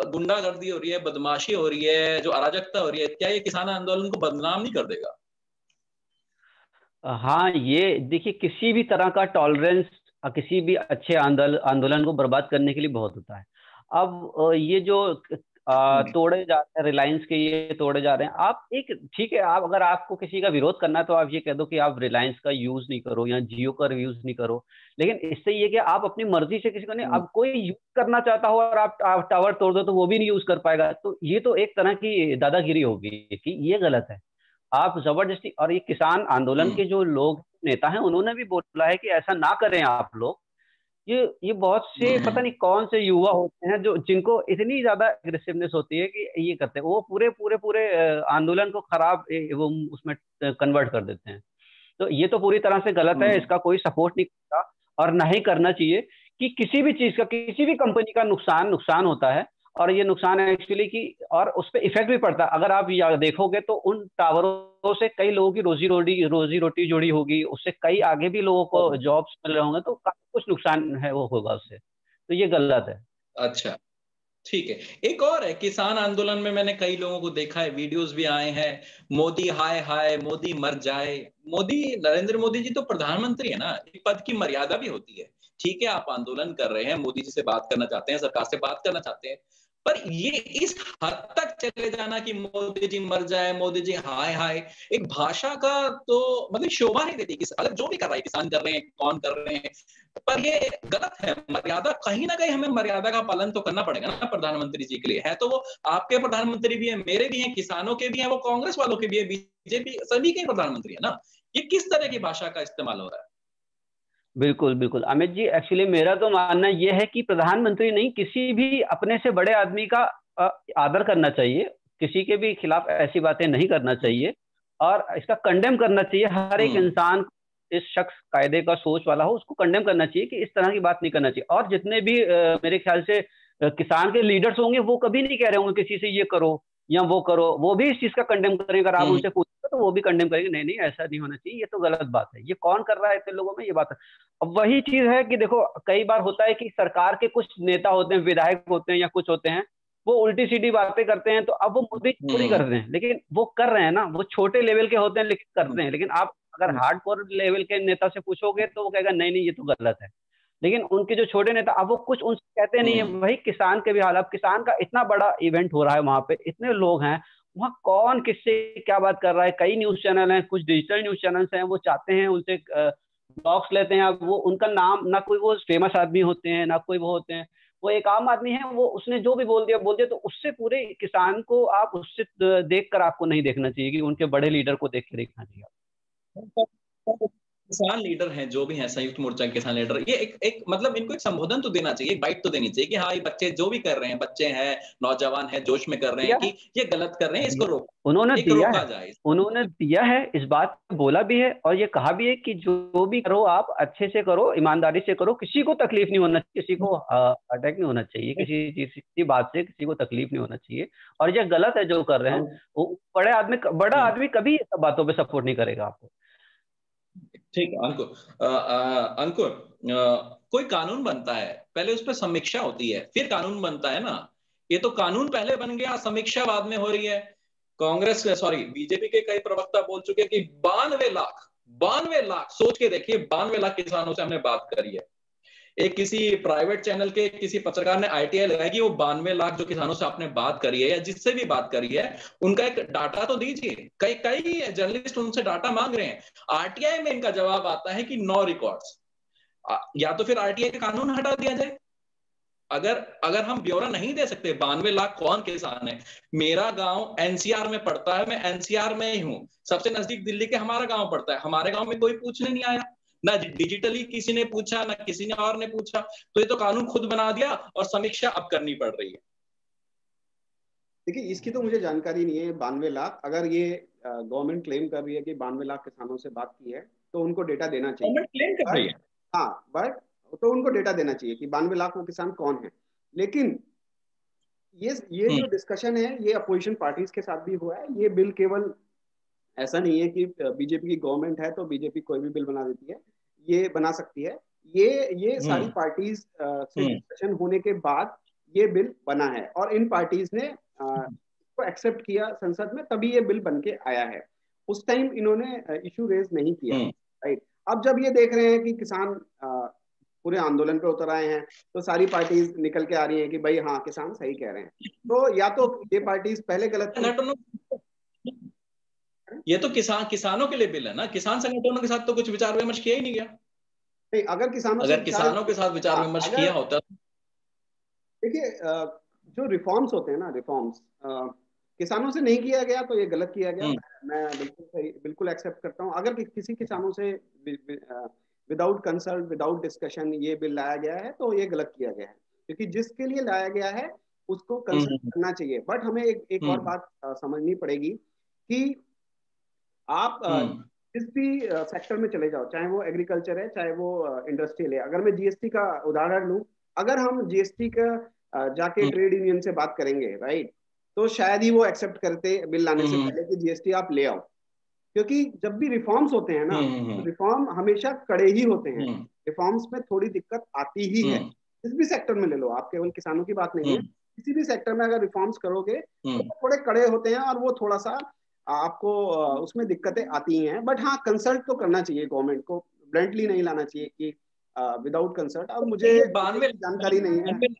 गुंडागर्दी हो रही है, बदमाशी हो रही है, जो अराजकता हो रही है, क्या ये किसान आंदोलन को बदनाम नहीं कर देगा? हाँ, ये देखिए, किसी भी तरह का टॉलरेंस किसी भी अच्छे आंदोलन को बर्बाद करने के लिए बहुत होता है। अब ये जो तोड़े जा रहे हैं, रिलायंस के ये तोड़े जा रहे हैं, आप एक ठीक है, आप अगर आपको किसी का विरोध करना है तो आप ये कह दो कि आप रिलायंस का यूज नहीं करो या जियो का यूज नहीं करो, लेकिन इससे ये कि आप अपनी मर्जी से किसी को नहीं, अब कोई यूज करना चाहता हो और आप टावर तोड़ दो तो वो भी नहीं यूज कर पाएगा, तो ये तो एक तरह की दादागिरी होगी कि ये गलत है। आप जबरदस्ती, और ये किसान आंदोलन के जो लोग नेता हैं उन्होंने भी बोला है कि ऐसा ना करें आप लोग। ये बहुत से पता नहीं कौन से युवा होते हैं जो जिनको इतनी ज्यादा एग्रेसिवनेस होती है कि ये करते हैं, वो पूरे पूरे पूरे आंदोलन को खराब वो उसमें कन्वर्ट कर देते हैं। तो ये तो पूरी तरह से गलत है, इसका कोई सपोर्ट नहीं करता और ना ही करना चाहिए कि किसी भी चीज का, किसी भी कंपनी का नुकसान होता है, और ये नुकसान है एक्चुअली कि, और उस पर इफेक्ट भी पड़ता है। अगर आप देखोगे तो उन टावरों से कई लोगों की रोजी रोटी जुड़ी होगी, उससे कई आगे भी लोगों को जॉब्स मिल रहे होंगे, तो काफी कुछ नुकसान है वो होगा उससे, तो ये गलत है। अच्छा, ठीक है। एक और है, किसान आंदोलन में मैंने कई लोगों को देखा है, वीडियोस भी आए हैं, मोदी हाय हाय, मोदी मर जाए। नरेंद्र मोदी जी तो प्रधानमंत्री है ना, एक पद की मर्यादा भी होती है। ठीक है, आप आंदोलन कर रहे हैं, मोदी जी से बात करना चाहते हैं, सरकार से बात करना चाहते हैं, पर ये इस हद तक चले जाना कि मोदी जी मर जाए, मोदी जी हाय हाय, एक भाषा का तो मतलब शोभा नहीं देती। अलग जो भी कर रहा है, किसान कर रहे हैं, कौन कर रहे हैं, पर ये गलत है। मर्यादा, कहीं ना कहीं हमें मर्यादा का पालन तो करना पड़ेगा ना प्रधानमंत्री जी के लिए। है तो वो आपके प्रधानमंत्री भी है, मेरे भी हैं, किसानों के भी हैं, वो कांग्रेस वालों के भी है, बीजेपी, सभी के प्रधानमंत्री है ना। ये किस तरह की भाषा का इस्तेमाल हो रहा है? बिल्कुल बिल्कुल अमित जी, एक्चुअली मेरा तो मानना यह है कि प्रधानमंत्री नहीं, किसी भी अपने से बड़े आदमी का आदर करना चाहिए, किसी के भी खिलाफ ऐसी बातें नहीं करना चाहिए, और इसका कंडेम करना चाहिए। हर एक इंसान, इस शख्स कायदे का सोच वाला हो, उसको कंडेम करना चाहिए कि इस तरह की बात नहीं करना चाहिए। और जितने भी मेरे ख्याल से किसान के लीडर्स होंगे, वो कभी नहीं कह रहे होंगे किसी से ये करो या वो करो, वो भी इस चीज का कंडेम करेंगे। अगर आप उनसे पूछेंगे तो वो भी कंडेम करेंगे, नहीं नहीं ऐसा नहीं होना चाहिए, ये तो गलत बात है, ये कौन कर रहा है इतने लोगों में, ये बात है। अब वही चीज है कि देखो, कई बार होता है कि सरकार के कुछ नेता होते हैं, विधायक होते हैं या कुछ होते हैं, वो उल्टी सीधी बातें करते हैं, तो अब वो मोदी थोड़ी कर रहे हैं, लेकिन वो कर रहे हैं ना, वो छोटे लेवल के होते हैं लेकिन करते हैं। लेकिन आप अगर हार्डकोर लेवल के नेता से पूछोगे तो वो कहेगा नहीं नहीं ये तो गलत है। लेकिन उनके जो छोटे नेता, अब वो कुछ उनसे कहते नहीं है। वही किसान के भी हाल, अब किसान का इतना बड़ा इवेंट हो रहा है, वहां पे इतने लोग हैं, वहाँ कौन किससे क्या बात कर रहा है। कई न्यूज चैनल हैं, कुछ डिजिटल न्यूज चैनल्स हैं, वो चाहते हैं उनसे ब्लॉग्स लेते हैं। अब वो उनका नाम, ना कोई वो फेमस आदमी होते हैं ना कोई वो होते हैं, वो एक आम आदमी है, वो उसने जो भी बोल दिया, तो उससे पूरे किसान को आप उससे देखकर आपको नहीं देखना चाहिए कि उनके बड़े लीडर को देख के देखना चाहिए। किसान लीडर हैं जो भी हैं, संयुक्त मोर्चा के किसान लीडर, ये एक मतलब इनको एक संबोधन तो देना चाहिए, एक बाइट तो देनी चाहिए कि हाँ ये बच्चे जो भी कर रहे हैं, बच्चे हैं, नौजवान हैं, जोश में कर रहे हैं कि ये गलत कर रहे हैं, इसको रोको, उन्होंने दिया है, इस बात बोला भी है और ये कहा भी है कि जो भी करो आप अच्छे से करो, ईमानदारी से करो, किसी को तकलीफ नहीं होना चाहिए, किसी को अटैक नहीं होना चाहिए, किसी चीज की बात से किसी को तकलीफ नहीं होना चाहिए। और ये गलत है जो कर रहे हैं। वो बड़ा आदमी कभी सब बातों पे सपोर्ट नहीं करेगा आपको। ठीक है अंकुर, कोई कानून बनता है, पहले उस पर समीक्षा होती है, फिर कानून बनता है ना। ये तो कानून पहले बन गया, समीक्षा बाद में हो रही है। बीजेपी के कई प्रवक्ता बोल चुके हैं कि 92 लाख सोच के देखिए, 92 लाख किसानों से हमने बात करी है। एक किसी प्राइवेट चैनल के किसी पत्रकार ने आईटीआई लगाई कि वो 92 लाख जो किसानों से आपने बात करी है या जिससे भी बात करी है उनका एक डाटा तो दीजिए। कई कई जर्नलिस्ट उनसे डाटा मांग रहे हैं। आरटीआई में इनका जवाब आता है कि नो रिकॉर्ड्स। या तो फिर आरटीआई का कानून हटा दिया जाए। अगर अगर हम ब्यौरा नहीं दे सकते 92 लाख कौन किसान है। मेरा गांव एनसीआर में पड़ता है, मैं एनसीआर में ही हूं, सबसे नजदीक दिल्ली के हमारा गांव पड़ता है, हमारे गांव में कोई पूछने नहीं आया, ना डिजिटली किसी ने पूछा, ना किसी ने और ने पूछा। तो ये तो कानून खुद बना दिया और समीक्षा अब करनी पड़ रही है। देखिए, इसकी तो मुझे जानकारी नहीं है। 92 लाख, अगर ये गवर्नमेंट क्लेम कर रही है कि 92 लाख किसानों से बात की है तो उनको डेटा देना चाहिए। गवर्नमेंट क्लेम कर रही है, हाँ, बट तो उनको डेटा देना चाहिए कि 92 लाख वो किसान कौन है। लेकिन ये जो डिस्कशन है ये अपोजिशन पार्टीज के साथ भी हुआ है। ये बिल केवल ऐसा नहीं है कि बीजेपी की गवर्नमेंट है तो बीजेपी कोई भी बिल बना देती है, ये बना सकती है। ये सारी पार्टीज से डिस्कशन होने के बाद ये बिल बना है और इन पार्टीज ने इसको एक्सेप्ट किया संसद में, तभी ये बिल बन के आया है। उस टाइम इन्होंने इशू रेज नहीं किया, राइट। अब जब ये देख रहे हैं कि किसान पूरे आंदोलन पे उतर आए हैं तो सारी पार्टीज निकल के आ रही हैं कि भाई हाँ, किसान सही कह रहे हैं। तो या तो ये पार्टीज पहले गलत थी। ये तो किसानों के लिए बिल है ना, किसान संगठनों के साथ तो कुछ विचार विमर्श किया ही नहीं गया। नहीं, अगर किसानों के साथ विचार विमर्श किया होता। देखिए, जो रिफॉर्म्स होते हैं ना, रिफॉर्म्स किसानों से नहीं किया गया तो ये गलत किया गया। मैं बिल्कुल सही, बिल्कुल एक्सेप्ट करता हूँ। अगर किसी किसानों से विदाउट कंसल्ट, विदाउट डिस्कशन ये बिल लाया गया है तो ये गलत किया गया है, क्योंकि जिसके लिए लाया गया है उसको कंसल्ट करना चाहिए। बट हमें एक और बात समझनी पड़ेगी कि आप जिस भी सेक्टर में चले जाओ, चाहे वो एग्रीकल्चर है, चाहे वो इंडस्ट्रियल है। अगर मैं जीएसटी का उदाहरण लूं, अगर हम जीएसटी का जाके ट्रेड यूनियन से बात करेंगे, राइट, तो शायद ही वो एक्सेप्ट करते बिल लाने से पहले कि जीएसटी आप ले आओ। क्योंकि जब भी रिफॉर्म्स होते हैं ना, रिफॉर्म हमेशा कड़े ही होते हैं। रिफॉर्म्स में थोड़ी दिक्कत आती ही है, जिस भी सेक्टर में ले लो आप, केवल किसानों की बात नहीं है। किसी भी सेक्टर में अगर रिफॉर्म्स करोगे तो थोड़े कड़े होते हैं और वो थोड़ा सा आपको उसमें दिक्कतें आती हैं। बट हाँ, कंसल्ट तो करना चाहिए, गवर्नमेंट को ब्लंटली नहीं लाना चाहिए कि विदाउट कंसल्ट। अब मुझे जानकारी नहीं है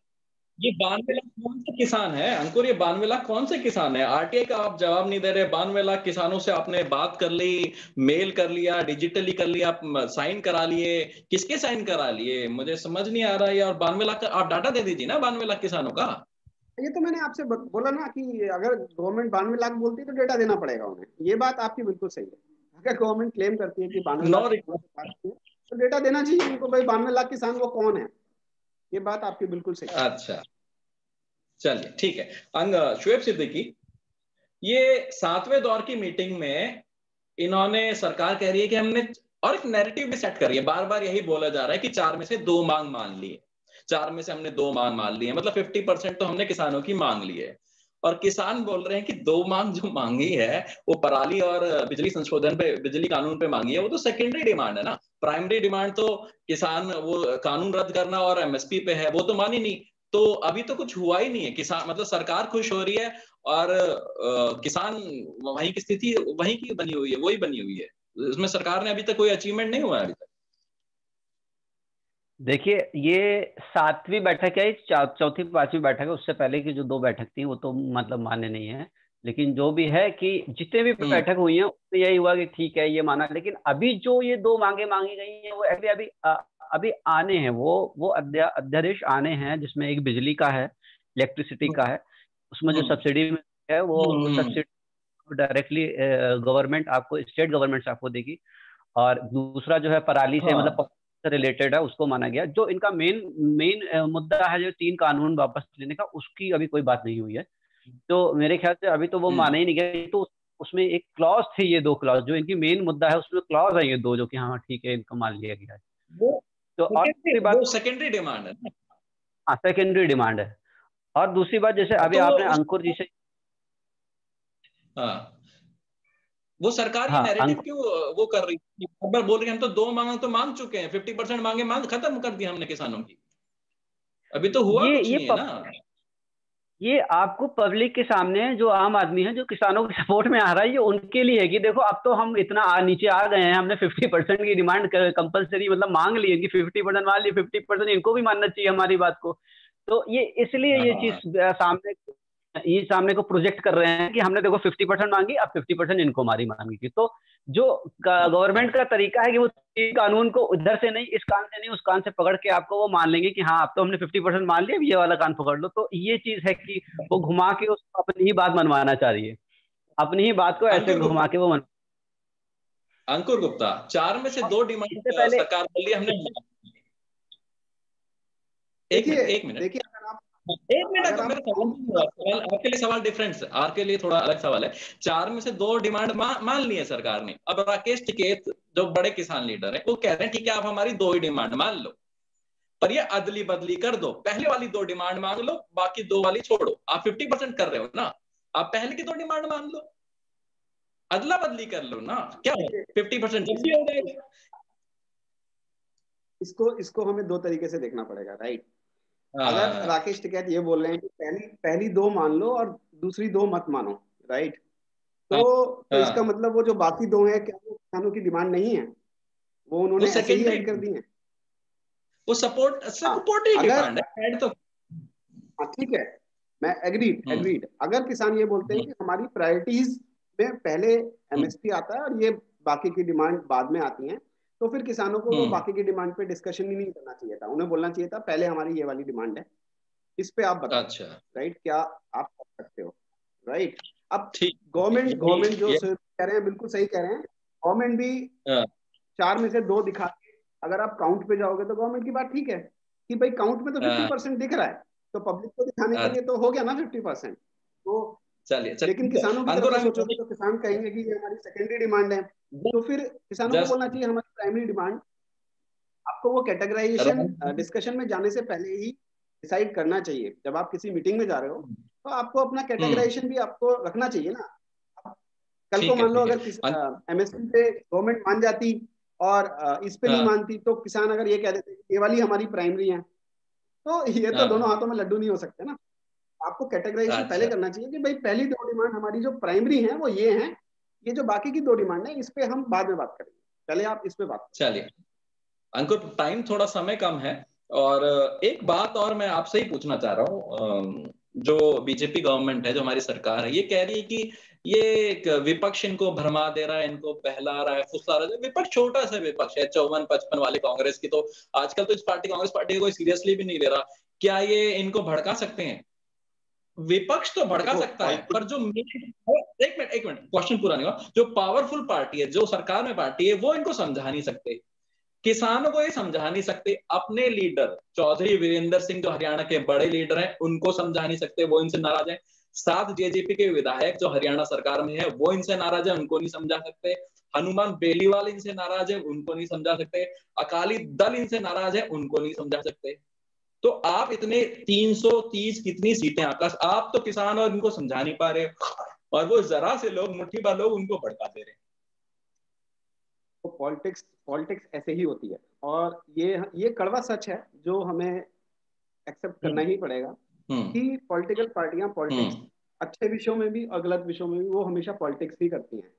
ये 92 लाख कौन से किसान है अंकुर, ये 92 लाख कौन से किसान है? आरटीआई का आप जवाब नहीं दे रहे। 92 लाख किसानों से आपने बात कर ली, मेल कर लिया, डिजिटली कर लिया, आप साइन करा लिए, किसके साइन करा लिए मुझे समझ नहीं आ रहा है। और 92 लाख का आप डाटा दे दीजिए ना 92 लाख किसानों का। ये तो मैंने आपसे बोला ना कि अगर गवर्नमेंट 92 लाख बोलती है तो डेटा देना पड़ेगा उन्हें। ये बात आपकी बिल्कुल सही है। अगर गवर्नमेंट क्लेम करती है कि 92 लाख तो डेटा देना चाहिए उनको, भाई 92 लाख किसान वो कौन है। ये बात आपकी बिल्कुल सही है। अच्छा, चलिए ठीक है। शुएब सिद्दीकी, ये 7वें दौर की मीटिंग में इन्होंने, सरकार कह रही है कि हमने, और एक नैरेटिव भी सेट कर रही है, बार बार यही बोला जा रहा है कि 4 में से 2 मांग मान ली है, 4 में से हमने 2 मांग मान ली है, मतलब 50% तो हमने किसानों की मांग ली है। और किसान बोल रहे हैं कि 2 मांग जो मांगी है वो पराली और बिजली संशोधन पे, बिजली कानून पे मांगी है, वो तो सेकेंडरी डिमांड है ना। प्राइमरी डिमांड तो किसान वो कानून रद्द करना और एमएसपी पे है, वो तो मानी नहीं। तो अभी तो कुछ हुआ ही नहीं है। किसान मतलब सरकार खुश हो रही है और किसान वहीं की स्थिति वहीं की बनी हुई है, वही बनी हुई है। इसमें सरकार ने अभी तक कोई अचीवमेंट नहीं हुआ है अभी तक। देखिए, ये 7वीं बैठक है, चौथी 5वीं बैठक है। उससे पहले की जो 2 बैठक थी वो तो मतलब मान्य नहीं है। लेकिन जो भी है कि जितने भी बैठक हुई हैं उसमें यही हुआ कि ठीक है, ये माना। लेकिन अभी जो ये 2 मांगे मांगी गई हैं वो अभी अभी अभी आने हैं। वो अध्यादेश आने हैं, जिसमें एक बिजली का है, इलेक्ट्रिसिटी का है। उसमें जो सब्सिडी में है वो सब्सिडी डायरेक्टली गवर्नमेंट आपको, स्टेट गवर्नमेंट से आपको देगी। और दूसरा जो है पराली से मतलब रिलेटेड है, उसको माना गया। जो इनका मेन मुद्दा है, जो 3 कानून वापस लेने का, उसकी अभी कोई बात नहीं हुई है। तो मेरे ख्याल से अभी तो वो माना ही नहीं गया। तो उसमें एक क्लॉज थे, ये 2 क्लॉज जो इनकी मेन मुद्दा है, उसमें क्लॉज है ये 2 जो कि हाँ ठीक है, इनको मान लिया गया है। तो और दूसरी बात, सेकेंडरी डिमांड है। हाँ, सेकेंडरी डिमांड है। और दूसरी बात, जैसे अभी आपने अंकुर जी से, वो सरकार ये नैरेटिव क्यों वो कर रही है, बार बोल रही है हम तो 2 मांग तो मांग चुके हैं, 50% मांगे मांग खत्म कर दी हमने किसानों की। अभी तो हुआ कुछ नहीं है ना। ये आपको पब्लिक के सामने जो आम आदमी है, जो किसानों के सपोर्ट में आ रहा है, ये उनके लिए है कि देखो अब तो हम इतना नीचे आ गए हैं, हमने 50% की डिमांड कंपलसरी मतलब मांग ली है कि 50% मान ली, 50% इनको भी मानना चाहिए हमारी बात को। तो ये इसलिए ये हाँ, चीज सामने को प्रोजेक्ट कर रहे हैं कि हमने देखो 50% मांगी, अब 50% इनको हमारी मांगी। तो जो गवर्नमेंट का तरीका है कि वो कानून को उधर से नहीं, इस कान से नहीं, उस कान से पकड़ के आपको वो मान लेंगे कि हाँ अब तो हमने 50% मान लिया, अब ये वाला कान पकड़ लो। तो ये चीज है कि वो घुमा के उसको अपनी ही बात मनवाना चाह रही है, अपनी ही बात को ऐसे अंकुर घुमा गुप्ता, के वो मन। अंकुर गुप्ता, 4 में से और 2 इससे डिमांड पहले सरकार बोली हमने। एक देखिए मिनट, एक मिनट, देखिए अगर आप एक मिनट, अगर अगर आप मेरा सवाल नहीं हुआ, सवाल आपके लिए सवाल डिफरेंट है, आपके लिए थोड़ा अलग सवाल है। 4 में से 2 डिमांड मान ली है सरकार ने। अब राकेश टिकैत जो बड़े किसान लीडर है वो कह रहे हैं ठीक है आप हमारी 2 ही डिमांड मान लो, पर ये अदली बदली कर दो, पहले वाली 2 डिमांड मांग लो, बाकी 2 वाली छोड़ो। आप 50% कर रहे हो ना, आप पहले की 2 डिमांड मान लो, अदला बदली कर लो ना, क्या है देखिए 50% जब भी हो जाएगा। इसको इसको हमें दो तरीके से देखना पड़ेगा, राइट। अगर हाँ, राकेश टिकैत ये बोल रहे हैं कि पहली पहली 2 मान लो और दूसरी 2 मत मानो, राइट, हाँ, तो इसका हाँ, मतलब वो जो बाकी 2 है, क्या वो किसानों की डिमांड नहीं है? वो वो उन्होंने ऐसे ही सेकेंडरी, ऐड कर दी है। वो सपोर्ट हाँ, सपोर्टिव अगर डिमांड है, ऐड तो। हाँ ठीक है, मैं एग्रीड हम्म, एग्रीड। अगर किसान ये बोलते हैं हम्म, कि हमारी प्रायोरिटीज में पहले हम्म, एमएसपी आता है और ये बाकी की डिमांड बाद में आती हैं, तो फिर किसानों को वो हम्म, बाकी की डिमांड पे डिस्कशन ही नहीं करना चाहिए था। उन्हें बोलना चाहिए था पहले हमारी ये वाली डिमांड है, इस पे आप बताओ, अच्छा, राइट, क्या आप कर सकते हो, राइट। अब ठीक, गवर्नमेंट गवर्नमेंट जो ये कह रहे हैं बिल्कुल सही कह रहे हैं। गवर्नमेंट भी हाँ, 4 में से 2 दिखा के, अगर आप काउंट पे जाओगे तो गवर्नमेंट की बात ठीक है कि भाई काउंट में तो हाँ, 50% दिख रहा है, तो पब्लिक को दिखाने के हाँ, लिए तो हो गया ना 50%। तो चलिए लेकिन चलिए, किसानों की तरफ अंकुर से अंकुर सोचोगे तो किसान कहेंगे कि ये हमारी सेकेंडरी डिमांड है, तो फिर किसानों को जस्ट बोलना चाहिए हमारी प्राइमरी डिमांड। आपको वो कैटेगराइजेशन डिस्कशन में जाने से पहले ही डिसाइड करना चाहिए। जब आप किसी मीटिंग में जा रहे हो तो आपको अपना हम्म, कैटेगराइजेशन भी आपको रखना चाहिए ना। कल को ठीक है, मान लो ठीक है, अगर एमएसपी पे गवर्नमेंट मान जाती और इस पे नहीं हाँ, मानती, तो किसान अगर ये कह देते कि ये वाली हमारी प्राइमरी है, तो ये तो दोनों हाँ, हाथों में लड्डू नहीं हो सकते ना। आपको कैटेगराइजेशन पहले अच्छा, करना चाहिए कि भाई पहली 2 डिमांड हमारी जो प्राइमरी है वो ये है, ये जो बाकी की 2 डिमांड है इस पे हम बाद में बात करेंगे, पहले आप इस पे बात चलिए अंकुर, टाइम थोड़ा समय कम है, और एक बात और मैं आपसे ही पूछना चाह रहा हूँ। जो बीजेपी गवर्नमेंट है, जो हमारी सरकार है, ये कह रही है कि ये एक विपक्ष इनको भरमा दे रहा है, इनको बहला रहा है, फुसला रहा है। विपक्ष छोटा सा विपक्ष है, 54-55 वाले कांग्रेस की, तो आजकल तो इस पार्टी, कांग्रेस पार्टी को कोई सीरियसली भी नहीं ले रहा। क्या ये इनको भड़का सकते हैं? विपक्ष तो भड़का देखो सकता है, पर पॉलिटिक्स। जो एक मिनट, एक मिनट, क्वेश्चन पूरा नहीं हुआ। जो पावरफुल पार्टी है, जो सरकार में पार्टी है, वो इनको समझा नहीं सकते, किसानों को ये समझा नहीं सकते, अपने लीडर चौधरी वीरेंद्र सिंह जो हरियाणा के बड़े लीडर हैं उनको समझा नहीं सकते, वो इनसे नाराज हैं। 7 जेजेपी के विधायक जो हरियाणा सरकार में है वो इनसे नाराज है, उनको नहीं समझा सकते। हनुमान बेलीवाल इनसे नाराज है, उनको नहीं समझा सकते। अकाली दल इनसे नाराज है, उनको नहीं समझा सकते। तो आप इतने 330 कितनी सीटें आपका, आप तो किसान और इनको समझा नहीं पा रहे, और वो जरा से लोग, मुट्ठी भर लोग उनको भड़का दे रहे हैं। तो पॉलिटिक्स पॉलिटिक्स ऐसे ही होती है, और ये कड़वा सच है जो हमें एक्सेप्ट करना हम्म, ही पड़ेगा हम्म, कि पॉलिटिकल पार्टियां पॉलिटिक्स हम्म, अच्छे विषयों में भी और गलत विषयों में भी वो हमेशा पॉलिटिक्स ही करती हैं।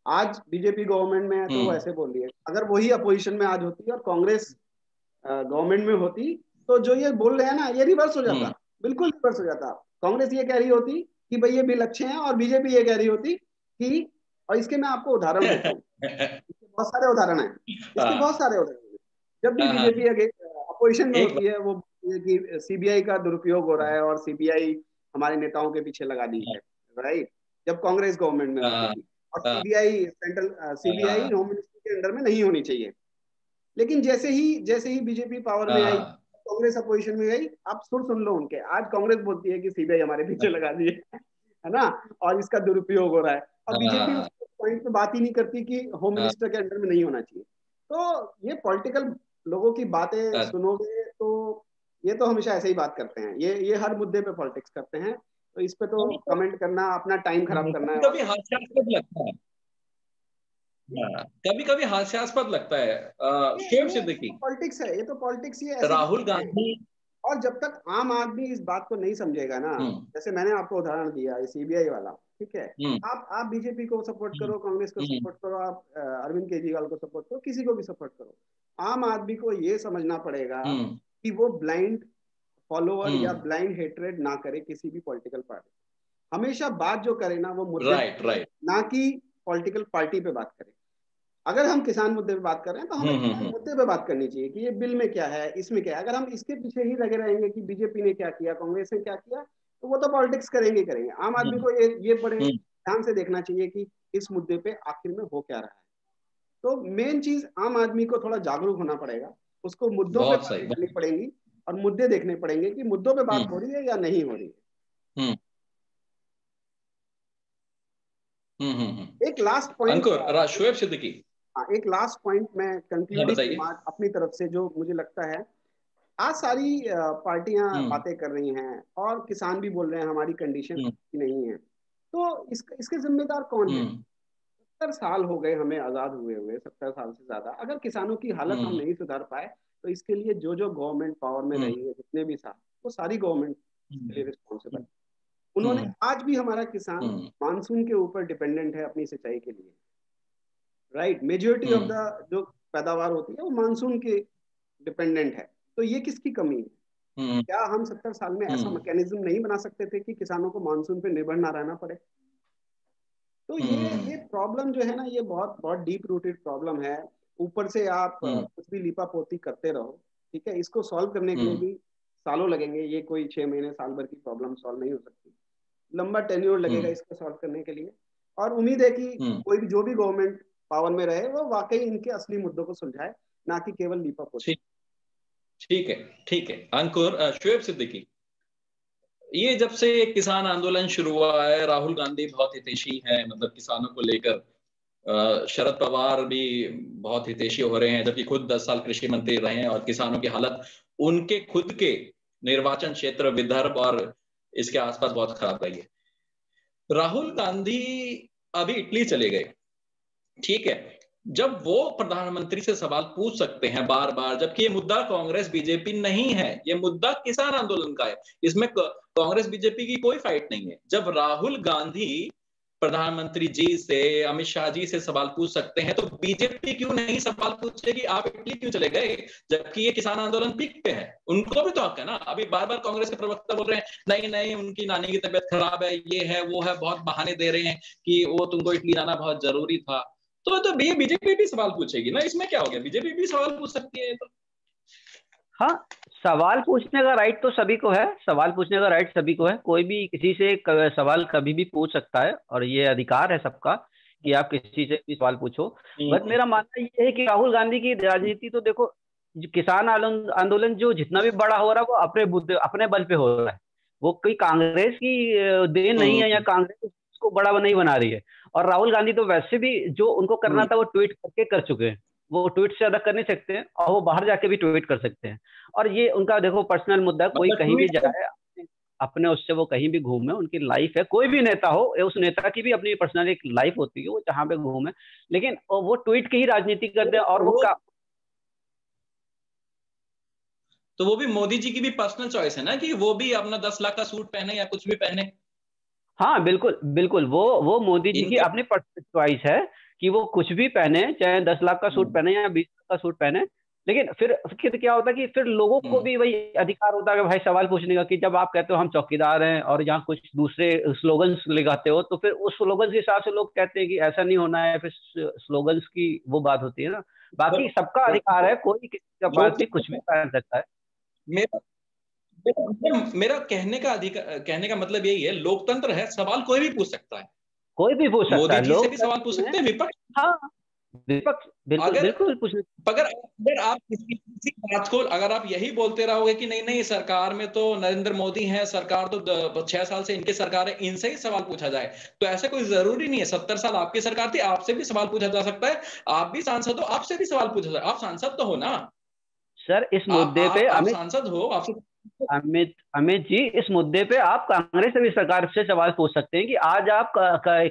आज बीजेपी गवर्नमेंट में है तो वो हम्म, ऐसे बोल रही है, अगर वही अपोजिशन में आज होती और कांग्रेस गवर्नमेंट में होती, तो जो ये बोल रहे हैं ना ये रिवर्स हो जाता, हम्म, बिल्कुल रिवर्स हो जाता। कांग्रेस ये कह रही होती कि भाई ये बिल अच्छे हैं, और बीजेपी ये कह रही होती कि, और इसके मैं आपको उदाहरण देता हूँ, इसके बहुत सारे उदाहरण हैं, इसके बहुत हाँ, सारे उदाहरण हैं। जब भी हाँ, हाँ, बीजेपी अपोजिशन में एक होती है वो बोलती है कि सीबीआई का दुरुपयोग हो रहा है और सीबीआई हमारे नेताओं के पीछे लगा दी है, राइट। जब कांग्रेस गवर्नमेंट में होती हाँ, थी, और हाँ, सीबीआई हाँ, होम मिनिस्ट्री के अंडर में नहीं होनी चाहिए। लेकिन जैसे ही बीजेपी पावर में आई, हाँ, कांग्रेस अपोजिशन में गई, आप सुर सुन लो उनके, आज कांग्रेस बोलती है कि सीबीआई हमारे पीछे लगा दी है ना, और इसका दुरुपयोग हो रहा है। और बीजेपी उस हाँ, पॉइंट पे बात ही नहीं करती कि होम हाँ, मिनिस्टर के अंडर में नहीं होना चाहिए। तो ये पॉलिटिकल लोगों की बातें हाँ। सुनोगे तो ये तो हमेशा ऐसे ही बात करते हैं, ये हर मुद्दे पे पॉलिटिक्स करते हैं। तो इस पे तो कमेंट करना अपना टाइम खराब करना है, कभी और कभी हास्यास्पद लगता है। हाँ, कभी कभी हास्यास्पद लगता है। ये शोएब ये सिद्दीकी, तो पॉलिटिक्स है, ये तो पॉलिटिक्स, ये ऐसे ही राहुल करते हैं। गांधी, और जब तक आम आदमी इस बात को नहीं समझेगा ना, जैसे मैंने आपको उदाहरण दिया सीबीआई वाला, ठीक है, आप बीजेपी को सपोर्ट करो, कांग्रेस को सपोर्ट करो, आप अरविंद केजरीवाल को सपोर्ट करो, किसी को भी सपोर्ट करो, आम आदमी को ये समझना पड़ेगा कि वो ब्लाइंड फॉलोअर या ब्लाइंड हेट्रेड ना करे किसी भी पॉलिटिकल पार्टी। हमेशा बात जो करे ना वो मुद्दे ना कि पॉलिटिकल पार्टी पे बात करे। अगर हम किसान मुद्दे पे बात कर रहे हैं तो हमें मुद्दे पे बात करनी चाहिए कि ये बिल में क्या है, इसमें क्या है। अगर हम इसके पीछे ही लगे रहेंगे कि बीजेपी ने क्या किया, कांग्रेस ने क्या किया, तो वो तो पॉलिटिक्स करेंगे करेंगे। आम आदमी को ये बड़े ध्यान से देखना चाहिए कि इस मुद्दे पे आखिर में हो क्या रहा है। तो मेन चीज आम आदमी को थोड़ा जागरूक होना पड़ेगा, उसको मुद्दों पे बात करनी पड़ेगी और मुद्दे देखने पड़ेंगे कि मुद्दों पे बात हो रही है या नहीं हो रही है। एक लास्ट पॉइंट शुएब सिद्दीकी, एक लास्ट पॉइंट मैं कंक्लूडिंग अपनी तरफ से जो मुझे लगता है, आज सारी पार्टियां बातें कर रही हैं और किसान भी बोल रहे हैं हमारी कंडीशन नहीं है, तो इसके जिम्मेदार कौन है? 70 साल हो गए हमें आजाद हुए 70 साल से ज्यादा। अगर किसानों की हालत हम नहीं सुधार पाए तो इसके लिए जो गवर्नमेंट पावर में रही है जितने भी साल, वो सारी गवर्नमेंट रिस्पॉन्सिबल। उन्होंने आज भी हमारा किसान मानसून के ऊपर डिपेंडेंट है अपनी सिंचाई के लिए, राइट। मेजोरिटी ऑफ द जो पैदावार होती है वो मानसून के डिपेंडेंट है। तो ये किसकी कमी है? क्या हम 70 साल में ऐसा मैकेनिज्म नहीं बना सकते थे कि किसानों को मानसून पे निर्भर ना रहना पड़े? तो ये प्रॉब्लम जो है ना, ये बहुत बहुत डीप रूटेड प्रॉब्लम है। ऊपर से आप कुछ भी लिपा पोती करते रहो, ठीक है, इसको सॉल्व करने के लिए भी सालों लगेंगे। ये कोई 6 महीने साल भर की प्रॉब्लम सॉल्व नहीं हो सकती, लंबा टेन्योर लगेगा इसको सॉल्व करने के लिए। और उम्मीद है कि कोई भी जो भी गवर्नमेंट पावर में रहे वो वाकई इनके असली मुद्दों को सुलझाए, ना कि केवल लिपा पोती। ठीक है अंकुर। शुएब सिद्दीकी, ये जब से किसान आंदोलन शुरू हुआ है, राहुल गांधी बहुत हितैषी हैं, मतलब किसानों को लेकर शरद पवार भी बहुत हितैषी हो रहे हैं, जबकि खुद 10 साल कृषि मंत्री रहे हैं और किसानों की हालत उनके खुद के निर्वाचन क्षेत्र विदर्भ और इसके आसपास बहुत खराब रही है। राहुल गांधी अभी इटली चले गए, ठीक है, जब वो प्रधानमंत्री से सवाल पूछ सकते हैं बार बार, जबकि ये मुद्दा कांग्रेस बीजेपी नहीं है, ये मुद्दा किसान आंदोलन का है, इसमें कांग्रेस बीजेपी की कोई फाइट नहीं है। जब राहुल गांधी प्रधानमंत्री जी से, अमित शाह जी से सवाल पूछ सकते हैं, तो बीजेपी क्यों नहीं सवाल पूछेगी आप इटली क्यों चले गए, जबकि ये किसान आंदोलन पीक पे है? उनको भी तो हक है ना। अभी बार बार कांग्रेस के प्रवक्ता बोल रहे हैं नहीं नहीं उनकी नानी की तबीयत खराब है, ये है वो है, बहुत बहाने दे रहे हैं कि वो तुमको इटली जाना बहुत जरूरी था। तो बीजेपी भी सवाल पूछेगी ना, इसमें क्या हो गया? बीजेपी भी सवाल पूछ सकती है। तो हाँ, सवाल पूछने का राइट तो सभी को है, सवाल पूछने का राइट सभी को है, कोई भी किसी से सवाल कभी भी पूछ सकता है और ये अधिकार है सबका कि आप किसी से भी सवाल पूछो। बट मेरा मानना ये है कि राहुल गांधी की राजनीति तो देखो, किसान आंदोलन जो जितना भी बड़ा हो रहा है वो अपने बल पे हो रहा है, वो कोई कांग्रेस की देन नहीं है या कांग्रेस उसको बड़ा नहीं बना रही है। और राहुल गांधी तो वैसे भी जो उनको करना था वो ट्वीट करके कर चुके हैं, वो ट्वीट से ज्यादा कर नहीं सकते हैं और वो बाहर जाके भी ट्वीट कर सकते हैं। और ये उनका देखो पर्सनल मुद्दा, कोई कहीं भी जाए अपने उससे वो कहीं भी घूमे, उनकी लाइफ है, कोई भी नेता हो, उस नेता की भी अपनी पर्सनल एक लाइफ होती है, वो जहां पे घूमे, लेकिन वो ट्वीट की ही राजनीति करते हैं। और वो तो वो भी मोदी जी की भी पर्सनल चॉइस है ना कि वो भी अपना 10 लाख का सूट पहने या कुछ भी पहने। हाँ बिल्कुल बिल्कुल, वो मोदी जी की अपनी पर्सनल चॉइस है कि वो कुछ भी पहने, चाहे 10 लाख का सूट पहने या 20 लाख का सूट पहने। लेकिन फिर क्या होता है कि फिर लोगों को भी वही अधिकार होता है कि भाई सवाल पूछने का, कि जब आप कहते हो हम चौकीदार हैं और यहाँ कुछ दूसरे स्लोगन्स लगाते हो, तो फिर उस स्लोगन्स के हिसाब से लोग कहते हैं कि ऐसा नहीं होना है, फिर स्लोगन्स की वो बात होती है ना। बाकी सबका अधिकार है, कोई किसी का बात भी कुछ भी पहन सकता है। मेरा कहने का मतलब यही है, लोकतंत्र है, सवाल कोई भी पूछ सकता है, कोई भी पूछ सकता है, मोदी जी से भी सवाल पूछ सकते हैं, विपक्ष, हाँ विपक्ष बिल्कुल पूछ। अगर आप किसी बात को अगर आप यही बोलते रहोगे कि नहीं नहीं सरकार में तो नरेंद्र मोदी है, सरकार तो 6 साल से इनकी सरकार है, इनसे ही सवाल पूछा जाए, तो ऐसा कोई जरूरी नहीं है। 70 साल आपकी सरकार थी, आपसे भी सवाल पूछा जा सकता है, आप भी सांसद हो, आपसे भी सवाल पूछा जाए, आप सांसद तो हो ना सर। इस मुद्दे पे आप सांसद हो, आपसे अमित जी, इस मुद्दे पे आप कांग्रेस से भी सरकार से सवाल पूछ सकते हैं कि आज आप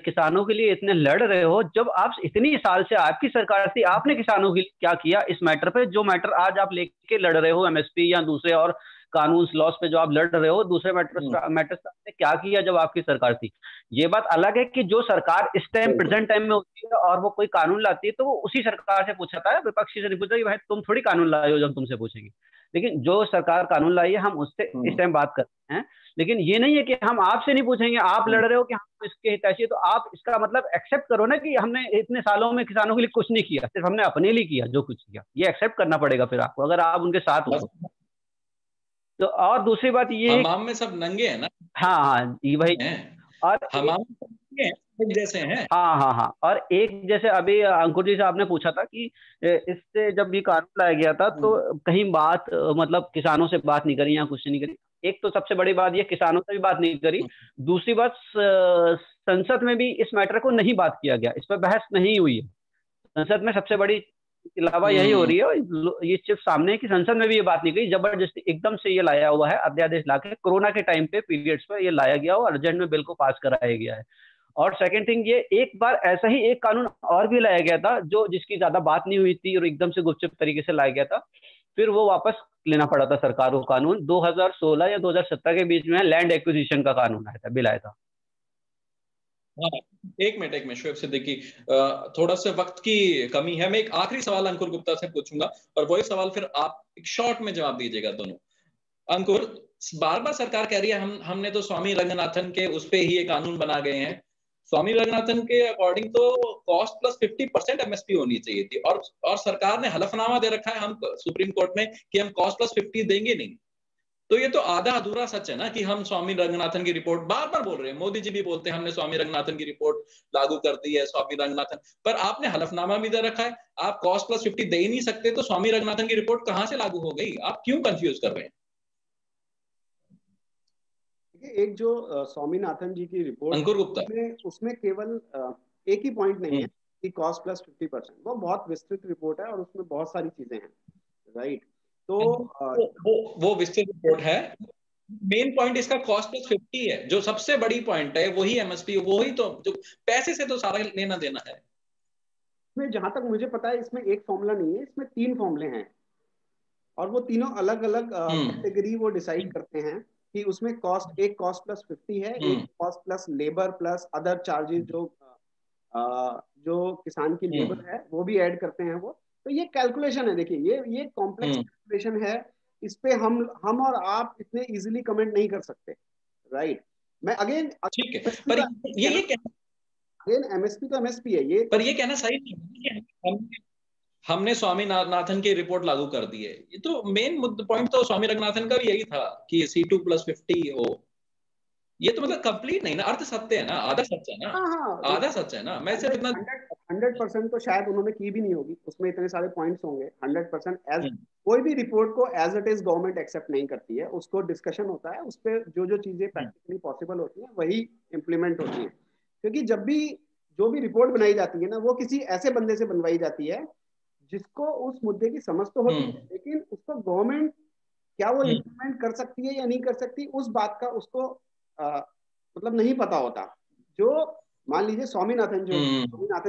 किसानों के लिए इतने लड़ रहे हो, जब आप इतनी साल से आपकी सरकार थी, आपने किसानों के लिए क्या किया इस मैटर पे, जो मैटर आज आप लेके लड़ रहे हो, एमएसपी या दूसरे और कानून लॉस पे जो आप लड़ रहे हो, दूसरे मैटर्स ने क्या किया जब आपकी सरकार थी। ये बात अलग है कि जो सरकार इस टाइम प्रेजेंट टाइम में होती है और वो कोई कानून लाती है तो वो उसी सरकार से पूछता है, विपक्षी से नहीं पूछता कि भाई तुम थोड़ी कानून लाए हो जब तुमसे पूछेंगे। लेकिन जो सरकार कानून लाई है हम उससे इस टाइम बात करते हैं। लेकिन ये नहीं है कि हम आपसे नहीं पूछेंगे, आप लड़ रहे हो कि हम इसके हितैषी, तो आप इसका मतलब एक्सेप्ट करो ना कि हमने इतने सालों में किसानों के लिए कुछ नहीं किया, सिर्फ हमने अपने लिए किया जो कुछ किया। ये एक्सेप्ट करना पड़ेगा फिर आपको, अगर आप उनके साथ हो तो। और दूसरी बात ये, हमाम में सब नंगे हैं ना। हाँ हाँ ये भाई, और हमाम जैसे हैं। हाँ हाँ हाँ, और एक जैसे अभी अंकुर जी से आपने पूछा था कि इससे जब ये कानून लाया गया था तो कहीं बात मतलब किसानों से बात नहीं करी या कुछ नहीं करी। एक तो सबसे बड़ी बात ये, किसानों से भी बात नहीं करी। दूसरी बात, संसद में भी इस मैटर को नहीं बात किया गया, इस पर बहस नहीं हुई है संसद में। सबसे बड़ी अलावा यही हो रही है, ये सिर्फ सामने है कि संसद में भी ये बात नहीं कही, जबरदस्ती एकदम से ये लाया हुआ है अध्यादेश लाके, कोरोना के टाइम पे पीरियड्स पे ये लाया गया और अर्जेंट में बिल को पास कराया गया है। और सेकंड थिंग, ये एक बार ऐसा ही एक कानून और भी लाया गया था जो जिसकी ज्यादा बात नहीं हुई थी और एकदम से गुपचुप तरीके से लाया गया था, फिर वो वापस लेना पड़ा था सरकार को। कानून 2016 या 2017 के बीच में लैंड एक्विजिशन का कानून आया था, बिल आया था। हाँ, एक मिनट शोएब सिद्दीकी, थोड़ा सा वक्त की कमी है। मैं एक आखिरी सवाल अंकुर गुप्ता से पूछूंगा और वही सवाल फिर आप एक शॉर्ट में जवाब दीजिएगा दोनों। अंकुर, बार बार सरकार कह रही है हमने तो स्वामी रंगनाथन के उस पे ही ये कानून बना गए हैं। स्वामी रंगनाथन के अकॉर्डिंग तो कॉस्ट प्लस 50% एमएसपी होनी चाहिए थी, और सरकार ने हलफनामा दे रखा है हम सुप्रीम कोर्ट में कि हम कॉस्ट प्लस 50 देंगे नहीं। तो ये तो आधा अधूरा सच है ना कि हम स्वामी रंगनाथन की रिपोर्ट बार बार बोल रहे हैं। मोदी जी भी बोलते हैं हमने स्वामी रंगनाथन की रिपोर्ट लागू कर दी है, स्वामी रंगनाथन, पर आपने हलफनामा भी दे रखा है। आप कॉस्ट प्लस 50 दे ही नहीं सकते तो स्वामी रंगनाथन की रिपोर्ट कहां से लागू हो गई? आप क्यों कंफ्यूज कर रहे हैं? एक जो स्वामीनाथन जी की रिपोर्ट अंकुर गुप्ता, उसमें केवल एक ही पॉइंट नहीं है कि कॉस्ट प्लस 50%, वो बहुत विस्तृत रिपोर्ट है और उसमें बहुत सारी चीजें हैं, राइट। तो वो विस्तृत रिपोर्ट है। मेन पॉइंट इसका कॉस्ट प्लस 50 है, जो सबसे बड़ी पॉइंट है वही एमएसपी, वही तो जो पैसे से तो सारा लेना देना है। इसमें जहां तक मुझे पता है इसमें एक फॉर्मूला नहीं है, इसमें 3 फॉर्मूले हैं और वो तीनों अलग अलग कैटेगरी वो डिसाइड करते हैं कि उसमें कॉस्ट, एक कॉस्ट प्लस 50 है, एक cost plus labour plus other charges जो किसान की लेबर है वो भी ऐड करते हैं वो। तो ये कैलकुलेशन है, देखिए ये कॉम्प्लेक्स कैलकुलेशन है। इस पे हम और आप इतने इजीली कमेंट नहीं कर सकते, राइट। मैं अगेन, ठीक है, पर ये अगेन एमएसपी तो एमएसपी है ये, पर ये कहना सही नहीं है कि हमने स्वामीनाथन की रिपोर्ट लागू कर दी है। ये तो मेन पॉइंट तो स्वामी रंगनाथन का भी यही था कि C2 प्लस 50 हो। ये तो मतलब कंप्लीट नहीं ना, अर्ध सत्य है ना, आधा सच है ना। हाँ, आधा सच है ना। मैं सिर्फ इतना 100% तो शायद उन्होंने की भी नहीं होगी, उसमें इतने सारे पॉइंट्स होंगे। 100% एज कोई भी रिपोर्ट को as it is government accept नहीं करती है, उसको डिस्कशन होता है, उस पर जो चीजें प्रैक्टिकली पॉसिबल होती हैं वही इम्प्लीमेंट होती है। क्योंकि जब भी जो भी रिपोर्ट बनाई जाती है ना, वो किसी ऐसे बंदे से बनवाई जाती है जिसको उस मुद्दे की समझ तो होती है, लेकिन उसको गवर्नमेंट क्या वो इम्प्लीमेंट कर सकती है या नहीं कर सकती, उस बात का उसको मतलब नहीं पता होता। जो मान लीजिए स्वामीनाथन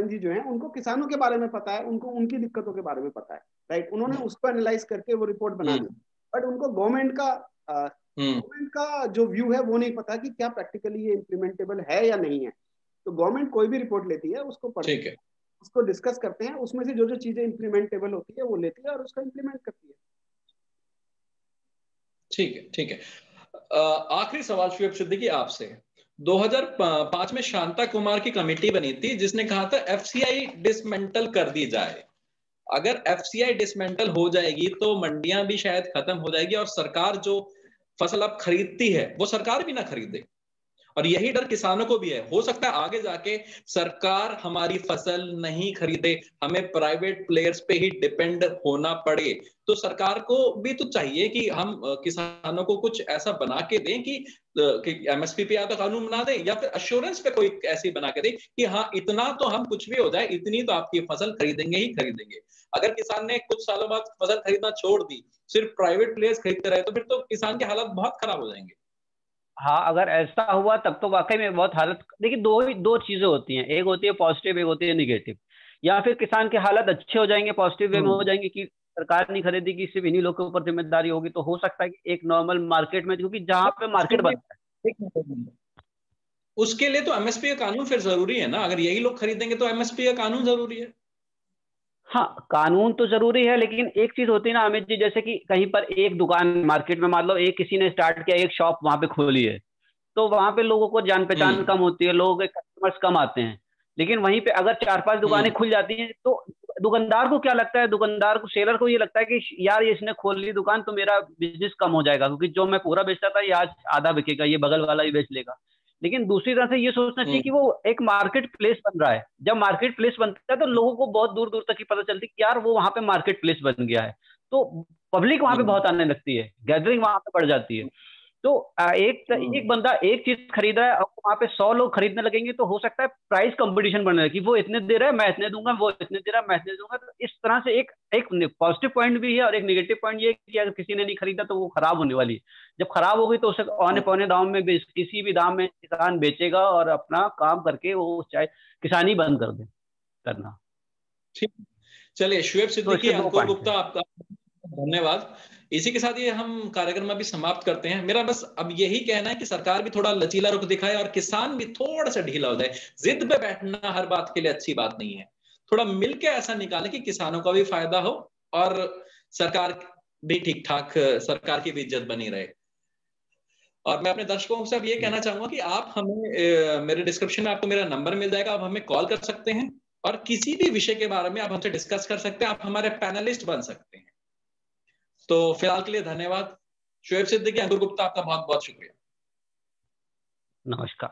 जी जो हैं, उनको किसानों के बारे में पता है, उनको उनकी दिक्कतों के बारे में पता है, राइट। उन्होंने उसको एनालाइज करके वो रिपोर्ट बना दी, बट उनको गवर्नमेंट का जो व्यू है वो नहीं पता कि क्या प्रैक्टिकली ये इम्प्लीमेंटेबल है या नहीं है। तो गवर्नमेंट कोई भी रिपोर्ट लेती है, उसको पढ़ती है, उसको डिस्कस करते हैं, उसमें से जो चीजें इम्प्लीमेंटेबल होती है वो लेती है और उसको इम्प्लीमेंट करती है। ठीक है। आखिरी सवाल शोएब सिद्दीकी आपसे। 2005 में शांता कुमार की कमेटी बनी थी जिसने कहा था एफसीआई डिसमेंटल कर दी जाए। अगर एफसीआई डिसमेंटल हो जाएगी तो मंडियां भी शायद खत्म हो जाएगी और सरकार जो फसल अब खरीदती है वो सरकार भी ना खरीदे। और यही डर किसानों को भी है। हो सकता है आगे जाके सरकार हमारी फसल नहीं खरीदे, हमें प्राइवेट प्लेयर्स पे ही डिपेंड होना पड़े। तो सरकार को भी तो चाहिए कि हम किसानों को कुछ ऐसा बना के दें कि एमएसपी पे या तो कानून बना दें या फिर अश्योरेंस पे कोई ऐसी बना के दें कि हाँ इतना तो हम कुछ भी हो जाए, इतनी तो आपकी फसल खरीदेंगे ही खरीदेंगे। अगर किसान ने कुछ सालों बाद फसल खरीदना छोड़ दी, सिर्फ प्राइवेट प्लेयर्स खरीदते रहे, तो फिर तो किसान के हालात बहुत खराब हो जाएंगे। हाँ, अगर ऐसा हुआ तब तो वाकई में बहुत हालत, देखिए दो चीजें होती हैं, एक होती है पॉजिटिव, एक होती है निगेटिव। या फिर किसान के हालत अच्छे हो जाएंगे, पॉजिटिव वे में हो जाएंगे कि सरकार नहीं खरीदेगी, सिर्फ इन्हीं लोग के ऊपर जिम्मेदारी होगी, तो हो सकता है कि एक नॉर्मल मार्केट में, क्योंकि जहाँ पे मार्केट बनता है, उसके लिए तो एमएसपी का कानून फिर जरूरी है ना। अगर यही लोग खरीदेंगे तो एमएसपी का कानून जरूरी है। हाँ, कानून तो जरूरी है, लेकिन एक चीज होती है ना अमित जी, जैसे कि कहीं पर एक दुकान मार्केट में, मान लो एक किसी ने स्टार्ट किया, एक शॉप वहां पे खोली है, तो वहां पे लोगों को जान पहचान कम होती है, लोगों के कस्टमर्स कम आते हैं। लेकिन वहीं पे अगर 4-5 दुकानें खुल जाती हैं, तो दुकानदार को क्या लगता है, दुकानदार को, सेलर को ये लगता है कि यार ये इसने खोल ली दुकान तो मेरा बिजनेस कम हो जाएगा, क्योंकि जो मैं पूरा बेचता था ये आज आधा बिकेगा, ये बगल वाला ही बेच लेगा। लेकिन दूसरी तरह से ये सोचना चाहिए कि वो एक मार्केट प्लेस बन रहा है। जब मार्केट प्लेस बनता है तो लोगों को बहुत दूर दूर तक की पता चलती है कि यार वो वहां पे मार्केट प्लेस बन गया है, तो पब्लिक वहां पे बहुत आने लगती है, गैदरिंग वहां पे बढ़ जाती है। तो एक बंदा एक चीज खरीद रहा है, अब वहां पे 100 लोग खरीदने लगेंगे, तो हो सकता है प्राइस कंपटीशन बनने लगे कि वो इतने दे रहा है मैं इतने दूंगा, वो इतने दे रहा है मैं इतने दूंगा। तो इस तरह से एक एक पॉजिटिव पॉइंट भी है और एक नेगेटिव पॉइंट ये है कि अगर किसी ने नहीं खरीदा तो वो खराब होने वाली है। जब खराब होगी तो उसे औने पौने दाम में किसी भी दाम में किसान बेचेगा और अपना काम करके वो चाहे किसानी बंद कर दे करना। ठीक, चलिए शुएब तो सिद्दीकी, इसके 2 अंकुर पॉइंट गुप्ता, है। आपका धन्यवाद। इसी के साथ ये हम कार्यक्रम अभी समाप्त करते हैं। मेरा बस अब यही कहना है कि सरकार भी थोड़ा लचीला रुख दिखाए और किसान भी थोड़ा सा ढीला हो जाए। जिद पे बैठना हर बात के लिए अच्छी बात नहीं है। थोड़ा मिलके ऐसा निकाले कि किसानों का भी फायदा हो और सरकार भी ठीक ठाक, सरकार की भी इज्जत बनी रहे। और मैं अपने दर्शकों से अब ये कहना चाहूंगा कि आप हमें, मेरे डिस्क्रिप्शन में आपको मेरा नंबर मिल जाएगा, आप हमें कॉल कर सकते हैं और किसी भी विषय के बारे में आप हमसे डिस्कस कर सकते हैं, आप हमारे पैनलिस्ट बन सकते हैं। तो फिलहाल के लिए धन्यवाद। शुएब सिद्दीकी, अंकुर गुप्ता, आपका बहुत बहुत शुक्रिया। नमस्कार।